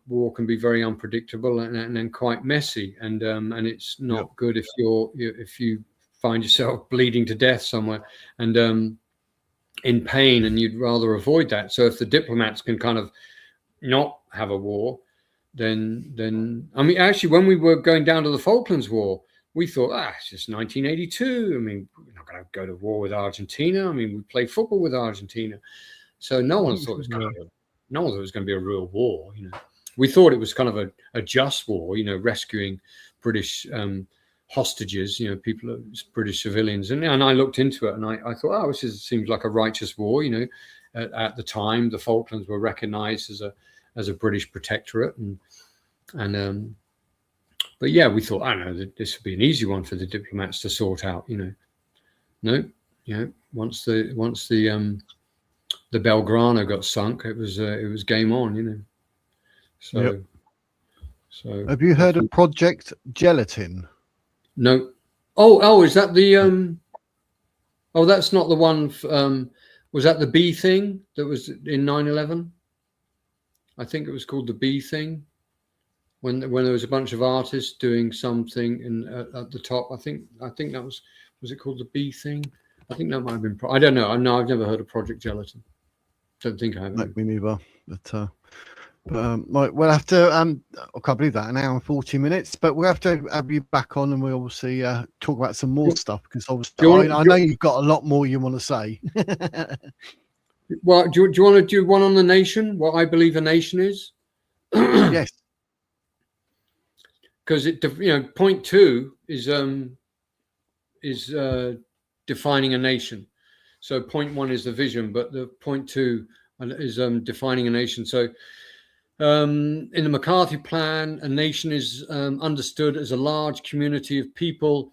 war can be very unpredictable and then quite messy, and it's not good if you find yourself bleeding to death somewhere and in pain, and you'd rather avoid that. So if the diplomats can kind of not have a war, then actually, when we were going down to the Falklands War, we thought, it's just 1982. We're not going to go to war with Argentina. We play football with Argentina, so no one thought it was going to be a real war. We thought it was kind of a just war, rescuing British hostages, people, British civilians, and I looked into it and I thought, this seems like a righteous war. At the time, the Falklands were recognised as a British protectorate, but we thought, this would be an easy one for the diplomats to sort out. No, once the Belgrano got sunk, it was game on. So have you heard of Project Gelatin? No. Oh, is that the that's not the one. Was that the B thing that was in 9/11? I think it was called the B thing, when there was a bunch of artists doing something at the top. I think that was it called the B thing? I think that might have been. I don't know. I've never heard of Project Gelatin. Don't think I have. No, me neither. But we'll have to. I can't believe that, an hour and 40 minutes. But we'll have to have you back on, and we'll obviously talk about some more stuff, because obviously I know you've got a lot more you want to say. Well, do you want to do one on the nation? What I believe a nation is? Yes. Because point 2 is defining a nation. So point 1 is the vision, but the point 2 is defining a nation. So in the McCarthy plan, a nation is understood as a large community of people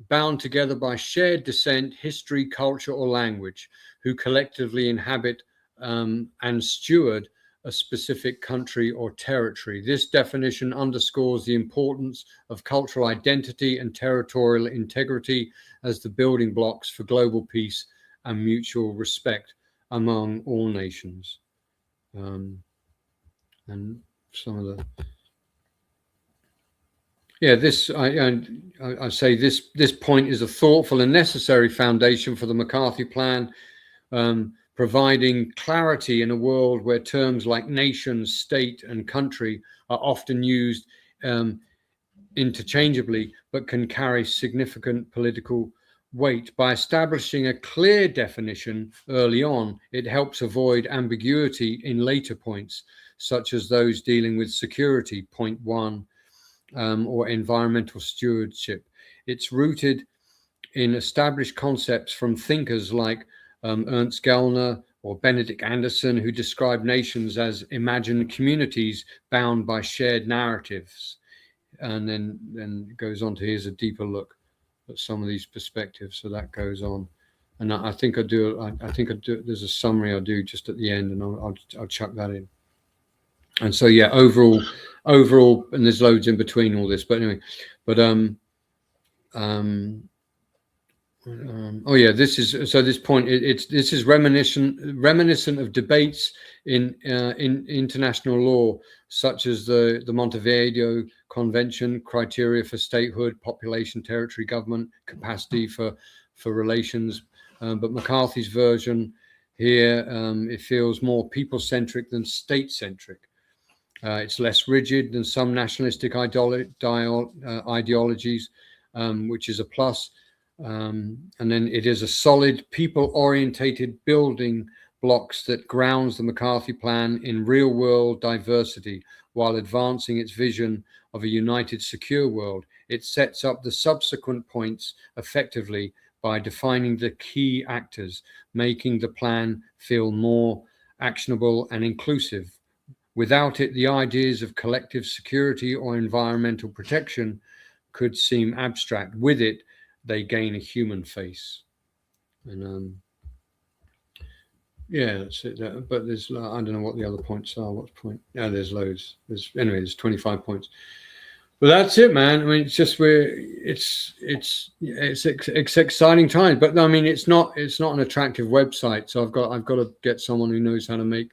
bound together by shared descent, history, culture, or language, who collectively inhabit and steward a specific country or territory. This definition underscores the importance of cultural identity and territorial integrity as the building blocks for global peace and mutual respect among all nations. And some of the, yeah, this I say this point is a thoughtful and necessary foundation for the McCarthy Plan, providing clarity in a world where terms like nation, state, and country are often used interchangeably, but can carry significant political weight. By establishing a clear definition early on, it helps avoid ambiguity in later points, such as those dealing with security, point 1, or environmental stewardship. It's rooted in established concepts from thinkers like Ernst Gellner or Benedict Anderson, who describe nations as imagined communities bound by shared narratives. And then it goes on to, here's a deeper look at some of these perspectives. So that goes on. And I think I do, there's a summary I do just at the end, and I'll chuck that in. And so, yeah, overall, and there's loads in between all this, but anyway, but, oh yeah, this is, so this point, this is reminiscent of debates in international law, such as the Montevideo Convention, criteria for statehood, population, territory, government, capacity for relations. But McCarthy's version here, it feels more people-centric than state-centric. It's less rigid than some nationalistic ideologies, which is a plus. And then it is a solid, people-orientated building blocks that grounds the McCarthy Plan in real-world diversity while advancing its vision of a united, secure world. It sets up the subsequent points effectively by defining the key actors, making the plan feel more actionable and inclusive. Without it, the ideas of collective security or environmental protection could seem abstract. With it, they gain a human face. And yeah, that's it. But there's, I don't know what the other points are. What's point? Yeah, there's loads. There's 25 points. But that's it, man. I mean, it's just it's exciting times. But I mean, it's not an attractive website. So I've got to get someone who knows how to make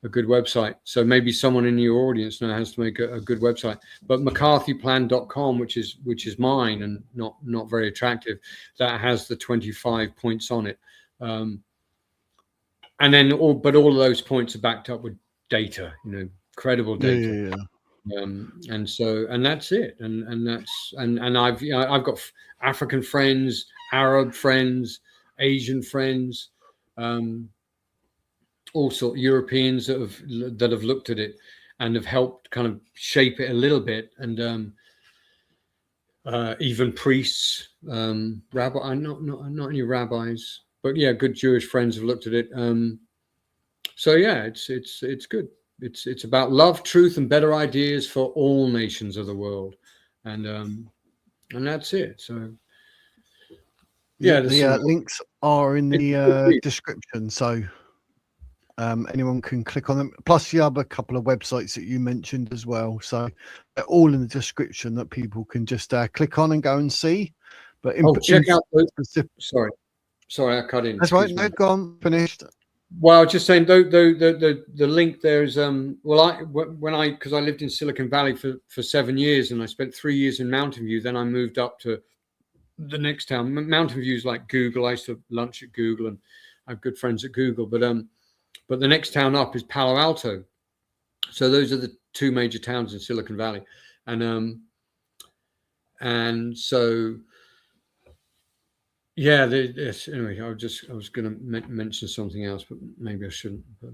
a good website. So maybe someone in your audience now has to make a good website. But McCarthyPlan.com, which is mine and not very attractive, that has the 25 points on it. And then all of those points are backed up with data, credible data. Yeah. And that's it. And I've got African friends, Arab friends, Asian friends, also Europeans that have looked at it and have helped kind of shape it a little bit, and even priests, rabbi, not any rabbis, but yeah, good Jewish friends have looked at it. So yeah, it's good. It's about love, truth, and better ideas for all nations of the world, and that's it. So yeah, the links are in the description, so anyone can click on them. Plus the other couple of websites that you mentioned as well. So they're all in the description that people can just click on and go and see. But check out those. Sorry, I cut in. That's right. No, go on. Finished. Well, just saying, the link there is because I lived in Silicon Valley for 7 years, and I spent 3 years in Mountain View. Then I moved up to the next town. Mountain View is like Google. I used to lunch at Google, and I have good friends at Google. But the next town up is Palo Alto. So those are the two major towns in Silicon Valley, and so. Yeah, anyway, I was going to mention something else, but maybe I shouldn't. But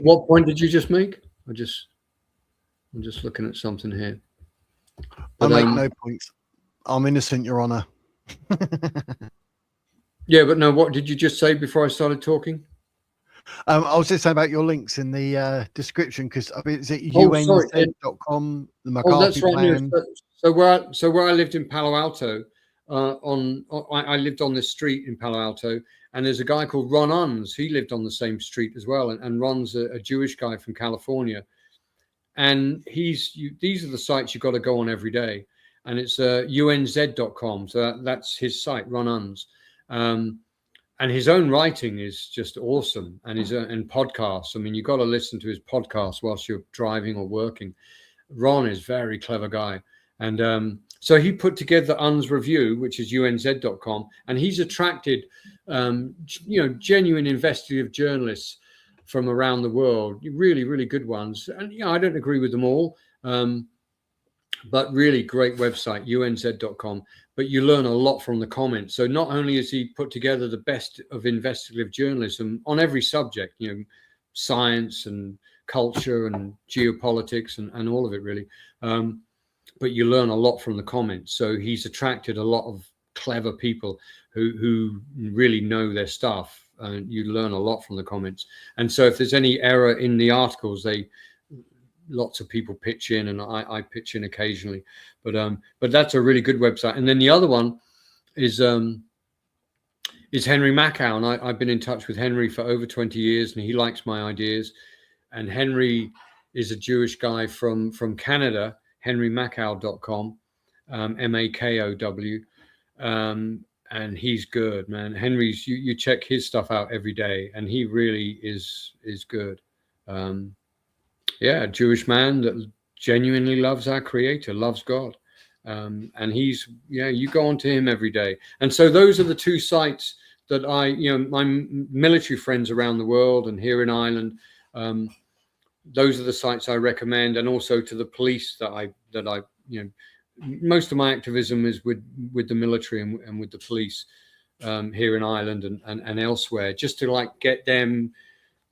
what point did you just make? I'm just looking at something here. But, I make no points. I'm innocent, Your Honor. Yeah, but no. What did you just say before I started talking? I was just saying about your links in the description, because is it unz.com? The McCarthy that's right. Plan. So where I lived in Palo Alto, I lived on this street in Palo Alto, and there's a guy called Ron Unz. He lived on the same street as well, and Ron's a Jewish guy from California, and these are the sites you've got to go on every day, and it's unz.com. So that's his site, Ron Unz. And his own writing is just awesome, and and podcasts. I mean, you've got to listen to his podcast whilst you're driving or working. Ron is a very clever guy. And so he put together Unz Review, which is unz.com, and he's attracted, genuine investigative journalists from around the world, really, really good ones. And, I don't agree with them all, but really great website, unz.com. But you learn a lot from the comments. So not only has he put together the best of investigative journalism on every subject, science and culture and geopolitics and all of it, really. But you learn a lot from the comments. So he's attracted a lot of clever people who really know their stuff. And you learn a lot from the comments. And so if there's any error in the articles, lots of people pitch in, and I pitch in occasionally. But that's a really good website. And then the other one is Henry Makow, and I've been in touch with Henry for over 20 years, and he likes my ideas. And Henry is a Jewish guy from Canada, henrymakow.com, Makow, and he's good, man. Henry's, you check his stuff out every day, and he really is good. A Jewish man that genuinely loves our Creator, loves God, and you go on to him every day. And so those are the two sites that my military friends around the world and here in Ireland, those are the sites I recommend, and also to the police that I most of my activism is with the military and with the police here in Ireland and elsewhere, just to get them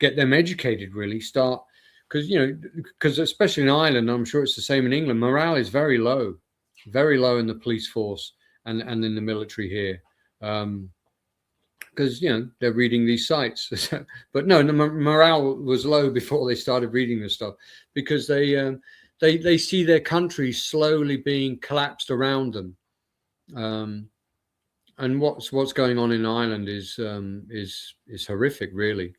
educated, really. Start, because especially in Ireland, I'm sure it's the same in England, morale is very low in the police force and in the military here. Because they're reading these sites. But no, the morale was low before they started reading this stuff, because they see their country slowly being collapsed around them. And what's going on in Ireland is horrific, really.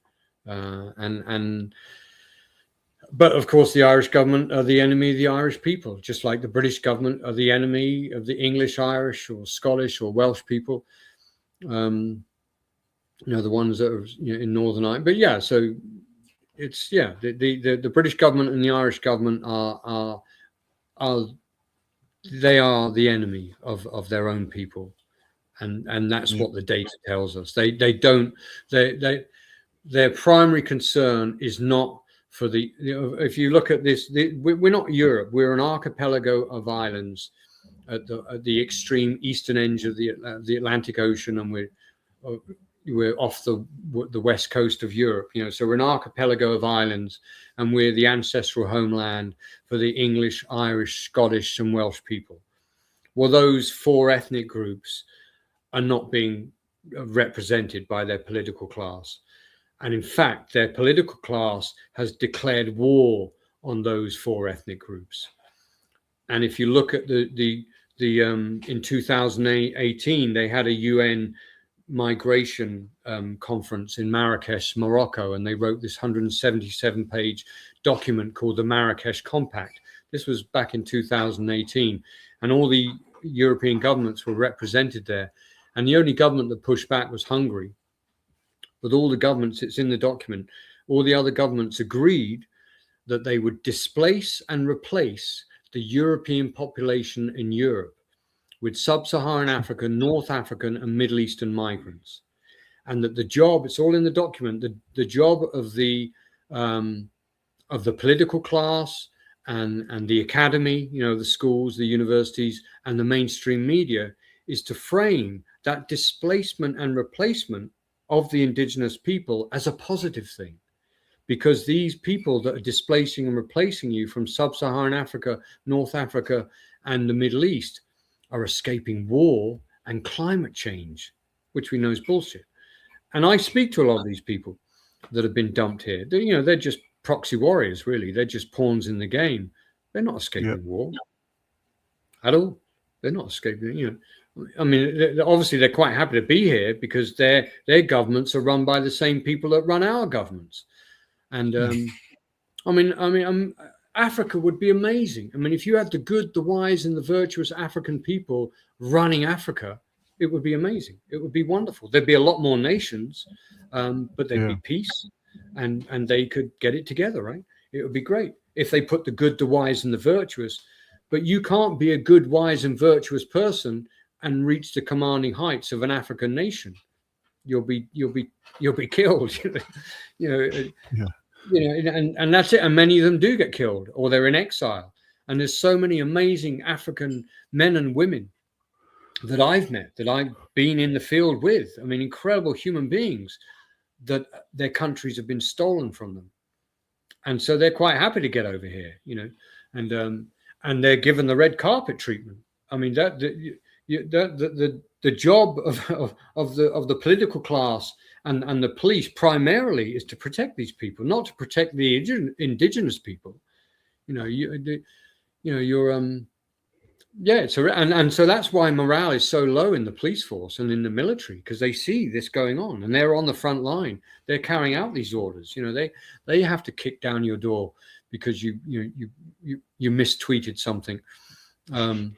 But of course, the Irish government are the enemy of the Irish people, just like the British government are the enemy of the English, Irish, or Scottish or Welsh people. The ones that are in Northern Ireland. But so it's the British government and the Irish government are the enemy of their own people, and that's what the data tells us. Their primary concern is not for the if you look at this, we're not Europe. We're an archipelago of islands at the extreme eastern edge of the Atlantic Ocean, and we're off the west coast of Europe, so we're an archipelago of islands, and we're the ancestral homeland for the English, Irish, Scottish, and Welsh people. Well, those four ethnic groups are not being represented by their political class. And in fact, their political class has declared war on those four ethnic groups. And if you look at the in 2018, they had a UN migration conference in Marrakesh, Morocco, and they wrote this 177-page document called the Marrakesh Compact. This was back in 2018, and all the European governments were represented there, and the only government that pushed back was Hungary. But all the governments, it's in the document, all the other governments agreed that they would displace and replace the European population in Europe with sub-Saharan African, North African, and Middle Eastern migrants, and that the job, it's all in the document, the job of the political class and the academy, the schools, the universities, and the mainstream media is to frame that displacement and replacement of the indigenous people as a positive thing, because these people that are displacing and replacing you from sub-Saharan Africa, North Africa, and the Middle East are escaping war and climate change, which we know is bullshit. And I speak to a lot of these people that have been dumped here. They're just proxy warriors, really. They're just pawns in the game. They're not escaping war at all. They're not escaping. I mean, obviously they're quite happy to be here because their governments are run by the same people that run our governments. And Africa would be amazing. I mean, if you had the good, the wise, and the virtuous African people running Africa, it would be amazing. It would be wonderful. There'd be a lot more nations, but there'd be peace, and they could get it together, right? It would be great if they put the good, the wise, and the virtuous. But you can't be a good, wise, and virtuous person and reach the commanding heights of an African nation. You'll be killed. And that's it. And many of them do get killed, or they're in exile. And there's so many amazing African men and women that I've met, that I've been in the field with. I mean, incredible human beings that their countries have been stolen from them, and so they're quite happy to get over here, and they're given the red carpet treatment. I mean, the job of the political class and the police primarily is to protect these people, not to protect the indigenous people. So that's why morale is so low in the police force and in the military, because they see this going on and they're on the front line. They're carrying out these orders. They have to kick down your door because you mistweeted something. And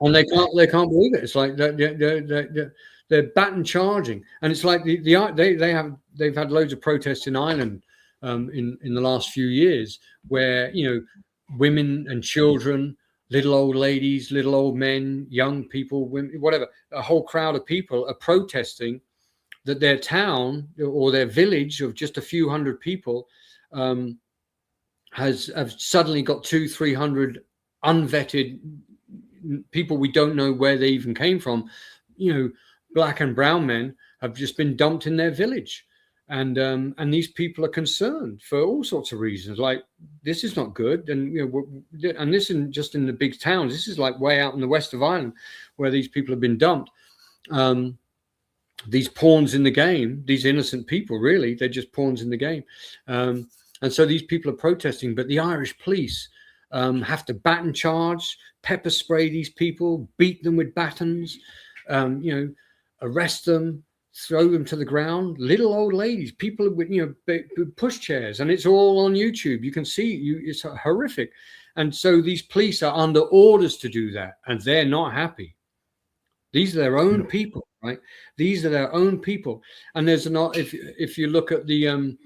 they can't believe it. It's like they're baton charging, and it's like they've had loads of protests in Ireland in the last few years, where women and children, little old ladies, little old men, young people, women, whatever, a whole crowd of people are protesting that their town or their village of just a few hundred people have suddenly got 200-300 unvetted people. We don't know where they even came from. Black and brown men have just been dumped in their village, and these people are concerned for all sorts of reasons. Like, this is not good, and and this isn't just in the big towns. This is like way out in the west of Ireland, where these people have been dumped. These pawns in the game, these innocent people, really, they're just pawns in the game. And so these people are protesting, but the Irish police have to baton charge, pepper spray these people, beat them with batons, arrest them, throw them to the ground. Little old ladies, people with push chairs, and it's all on YouTube. You can see it's horrific. And so these police are under orders to do that, and they're not happy. These are their own people, right? These are their own people. And there's not, if you look at the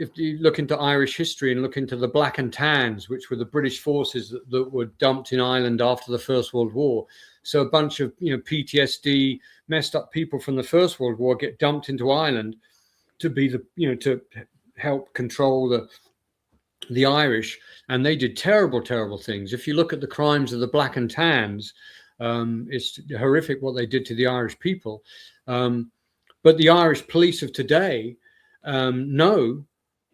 if you look into Irish history and look into the Black and Tans, which were the British forces that were dumped in Ireland after the First World War. So a bunch of PTSD, messed up people from the First World War get dumped into Ireland to be to help control the Irish, and they did terrible things. If you look at the crimes of the Black and Tans, it's horrific what they did to the Irish people. But the Irish police of today know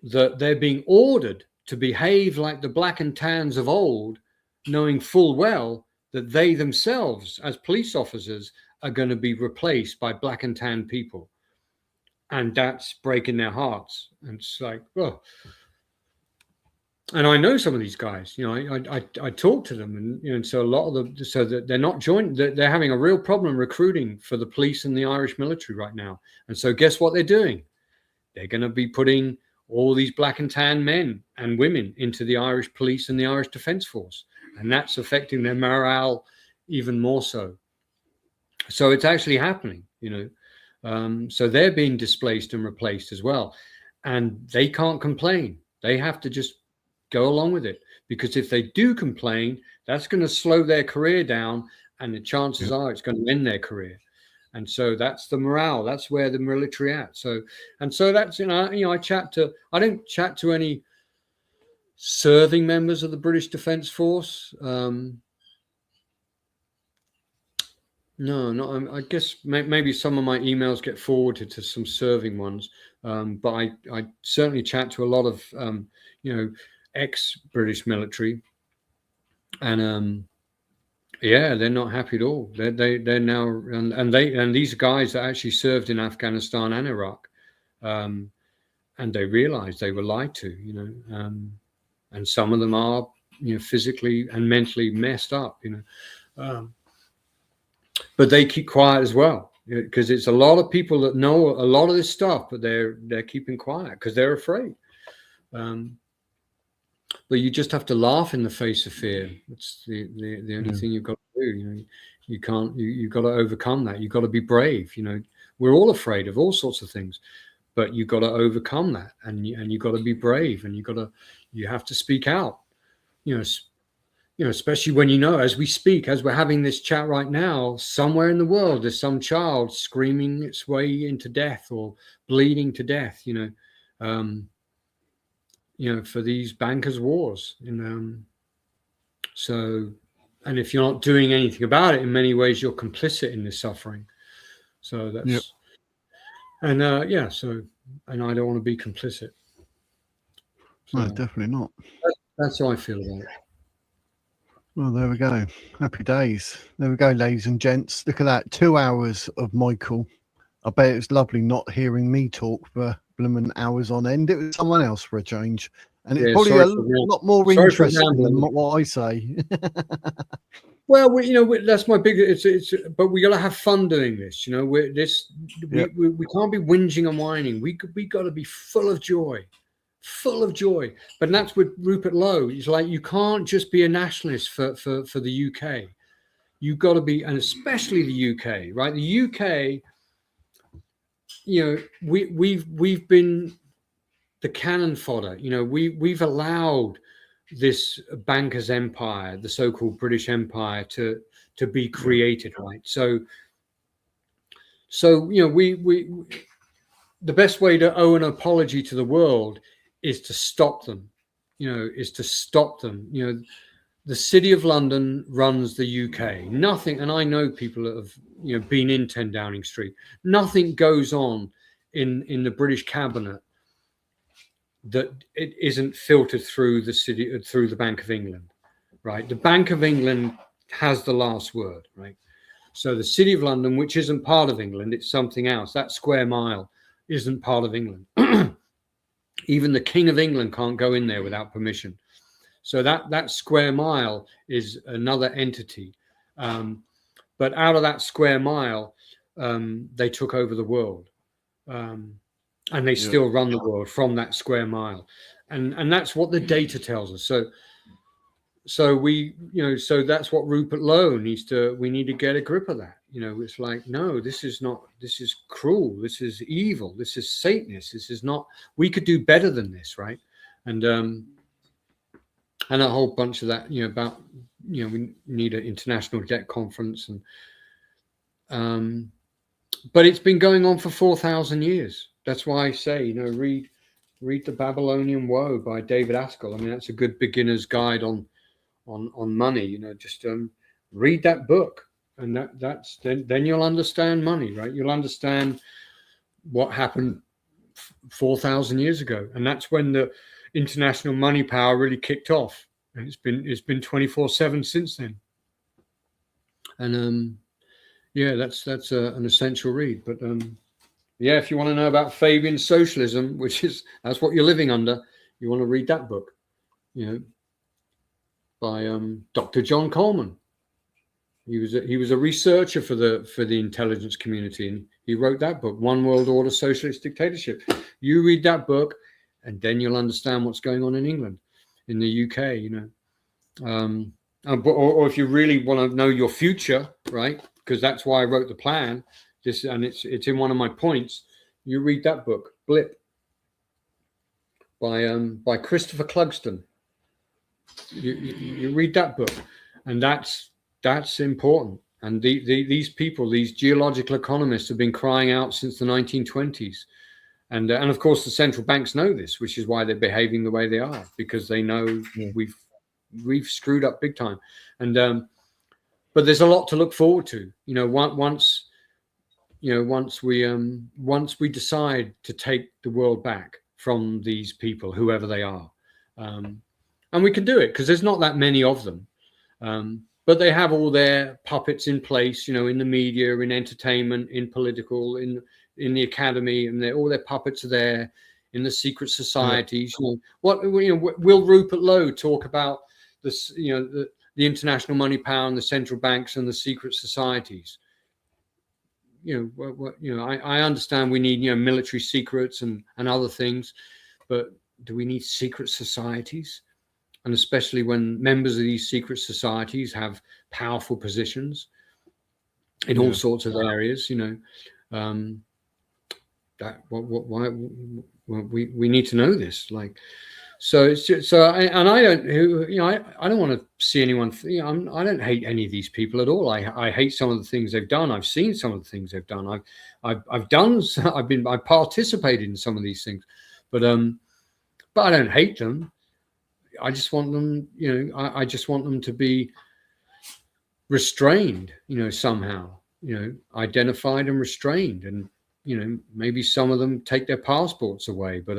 that they're being ordered to behave like the Black and Tans of old, knowing full well that they themselves, as police officers, are going to be replaced by Black and Tan people. And that's breaking their hearts. And it's like, oh. And I know some of these guys, I talk to them, and so a lot of them, so that they're not joined, they're having a real problem recruiting for the police and the Irish military right now. And so guess what they're doing? They're going to be putting all these Black and Tan men and women into the Irish police and the Irish Defence Force. And that's affecting their morale even more so. So it's actually happening, so they're being displaced and replaced as well. And they can't complain. They have to just go along with it, because if they do complain, that's going to slow their career down, and the chances are it's going to end their career. And so that's the morale. That's where the military at. So that's, I don't chat to any serving members of the British Defence Force. No, I guess maybe some of my emails get forwarded to some serving ones. But I certainly chat to a lot of, ex-British military, and they're not happy at all. They're now, and these guys that actually served in Afghanistan and Iraq, and they realized they were lied to, and some of them are, physically and mentally messed up, but they keep quiet as well, because it's a lot of people that know a lot of this stuff, but they're keeping quiet because they're afraid. But you just have to laugh in the face of fear. It's the only thing you've got to do. You can't. You've got to overcome that. You've got to be brave. We're all afraid of all sorts of things, but you've got to overcome that, and you've got to be brave, and you have to speak out. Especially when as we speak, as we're having this chat right now, somewhere in the world there's some child screaming its way into death or bleeding to death. For these bankers' wars. So, and if you're not doing anything about it, in many ways, you're complicit in this suffering. So that's, and and I don't want to be complicit. So No, definitely not. That's how I feel about it. Well, there we go. Happy days. There we go, ladies and gents. Look at that. 2 hours of Michael. I bet it's lovely not hearing me talk for blooming hours on end. It was someone else for a change, and it's probably a lot more interesting than what I say. Well, that's my big. But we got to have fun doing this. We can't be whinging and whining. We got to be full of joy. But that's with Rupert Lowe. It's like you can't just be a nationalist for the UK. You've got to be, and especially the UK, right? The UK. We've been the cannon fodder. We've allowed this bankers' empire, the so-called British Empire, to be created, right? So we the best way to owe an apology to the world is to stop them. The City of London runs the UK. Nothing, and I know people that have been in 10 Downing Street. Nothing goes on in the British cabinet that it isn't filtered through the Bank of England, right? The Bank of England has the last word, right? So the City of London, which isn't part of England, it's something else. That square mile isn't part of England. Even the King of England can't go in there without permission. So that square mile is another entity. But out of that square mile, they took over the world. And they still run the world from that square mile. And that's what the data tells us. So that's what Rupert Lowe we need to get a grip of that. It's like, no, this is cruel. This is evil. This is Satanist. This is not, we could do better than this, right? And a whole bunch of that, we need an international debt conference. And but it's been going on for 4,000 years. That's why I say, read The Babylonian Woe by David Askell. I mean, that's a good beginner's guide on money. Just read that book, and that's then you'll understand money, right? You'll understand what happened 4,000 years ago, and that's when the international money power really kicked off, and it's been 24/7 since then. And that's an essential read. But if you want to know about Fabian socialism, that's what you're living under, you want to read that book, by Dr. John Coleman. He was a researcher for the intelligence community, and he wrote that book, One World Order, Socialist Dictatorship. You read that book, and then you'll understand what's going on in England, in the UK. Or if you really want to know your future, right? Because that's why I wrote the plan. It's in one of my points. You read that book, Blip, by Christopher Clugston. You read that book, and that's important. And these people, these geological economists, have been crying out since the 1920s, and of course the central banks know this, which is why they're behaving the way they are, because they know we've screwed up big time. And but there's a lot to look forward to. Once we decide to take the world back from these people, whoever they are, and we can do it because there's not that many of them, but they have all their puppets in place, in the media, in entertainment, in political, in the academy, and all their puppets are there in the secret societies. Will Rupert Lowe talk about this? The international money power and the central banks and the secret societies? I understand we need, military secrets and other things, but do we need secret societies? And especially when members of these secret societies have powerful positions in all sorts of areas, that why we need to know this. Like, so it's just, I don't want to see anyone. I don't hate any of these people at all. I hate some of the things they've done. I've seen some of the things they've done. I've participated in some of these things, but I don't hate them. I just want them, I just want them to be restrained, somehow, identified and restrained, and maybe some of them take their passports away, but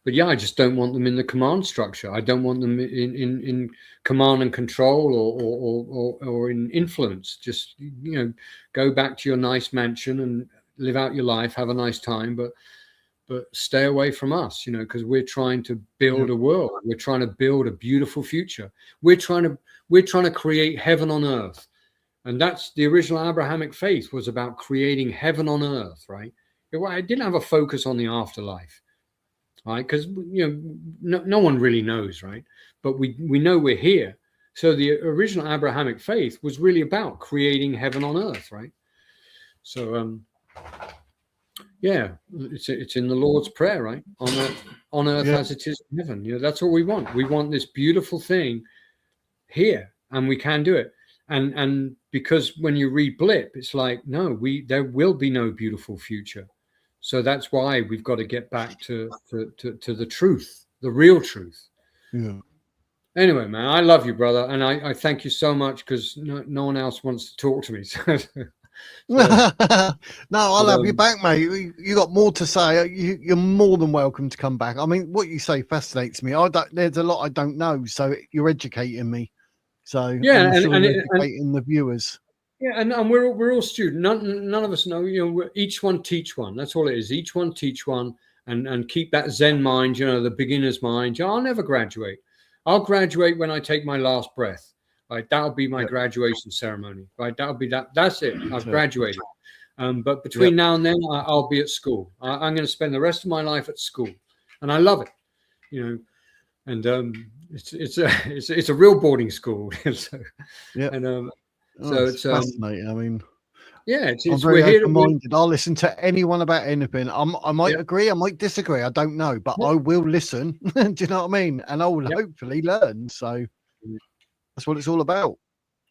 yeah, I just don't want them in the command structure. I don't want them in command and control or in influence. Just, go back to your nice mansion and live out your life, have a nice time, but stay away from us, because we're trying to build a world. We're trying to build a beautiful future. We're trying to create heaven on earth. And that's the original Abrahamic faith, was about creating heaven on earth, right? It didn't have a focus on the afterlife, right? Because, no one really knows, right? But we know we're here. So the original Abrahamic faith was really about creating heaven on earth, right? So, yeah, it's in the Lord's Prayer, right? On earth as it is in heaven. That's all we want. We want this beautiful thing here, and we can do it. And because when you read Blip, it's like, no, there will be no beautiful future. So that's why we've got to get back to the truth, the real truth. Yeah. Anyway, man, I love you, brother, and I thank you so much, because no one else wants to talk to me. No, I'll have you back, mate. You got more to say. You're more than welcome to come back. I mean, what you say fascinates me. There's a lot I don't know, so you're educating me. So yeah, I'm sure and educating the viewers. Yeah, and we're all students. None of us know. Each one teach one. That's all it is. Each one teach one, and keep that Zen mind. The beginner's mind. I'll never graduate. I'll graduate when I take my last breath. Right, that'll be my graduation ceremony. Right, that'll be that. That's it. I've graduated. But between now and then, I'll be at school. I'm going to spend the rest of my life at school, and I love it. And it's a real boarding school. So, and so it's fascinating. I mean, yeah, I'm very open-minded. I'll listen to anyone about anything. I might agree, I might disagree. I don't know, but I will listen. Do you know what I mean? And I will hopefully learn. So that's what it's all about.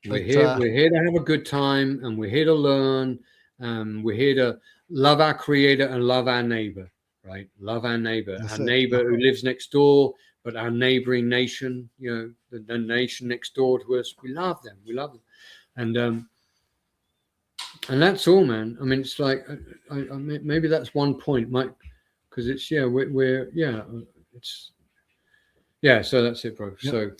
We're here to have a good time, and we're here to learn. We're here to love our Creator and love our neighbor. Right, love our neighbor, neighbor who lives next door, but our neighboring nation. The nation next door to us. We love them. We love them, and that's all, man. I mean, it's like maybe that's one point, Mike, because it's so that's it, bro. So.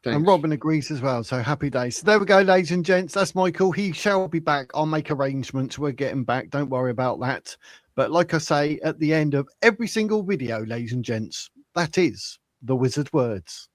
Thanks. And Robin agrees as well. So happy days. So there we go, ladies and gents. That's Michael. He shall be back. I'll make arrangements. We're getting back. Don't worry about that. But like I say, at the end of every single video, ladies and gents, that is the wizard words.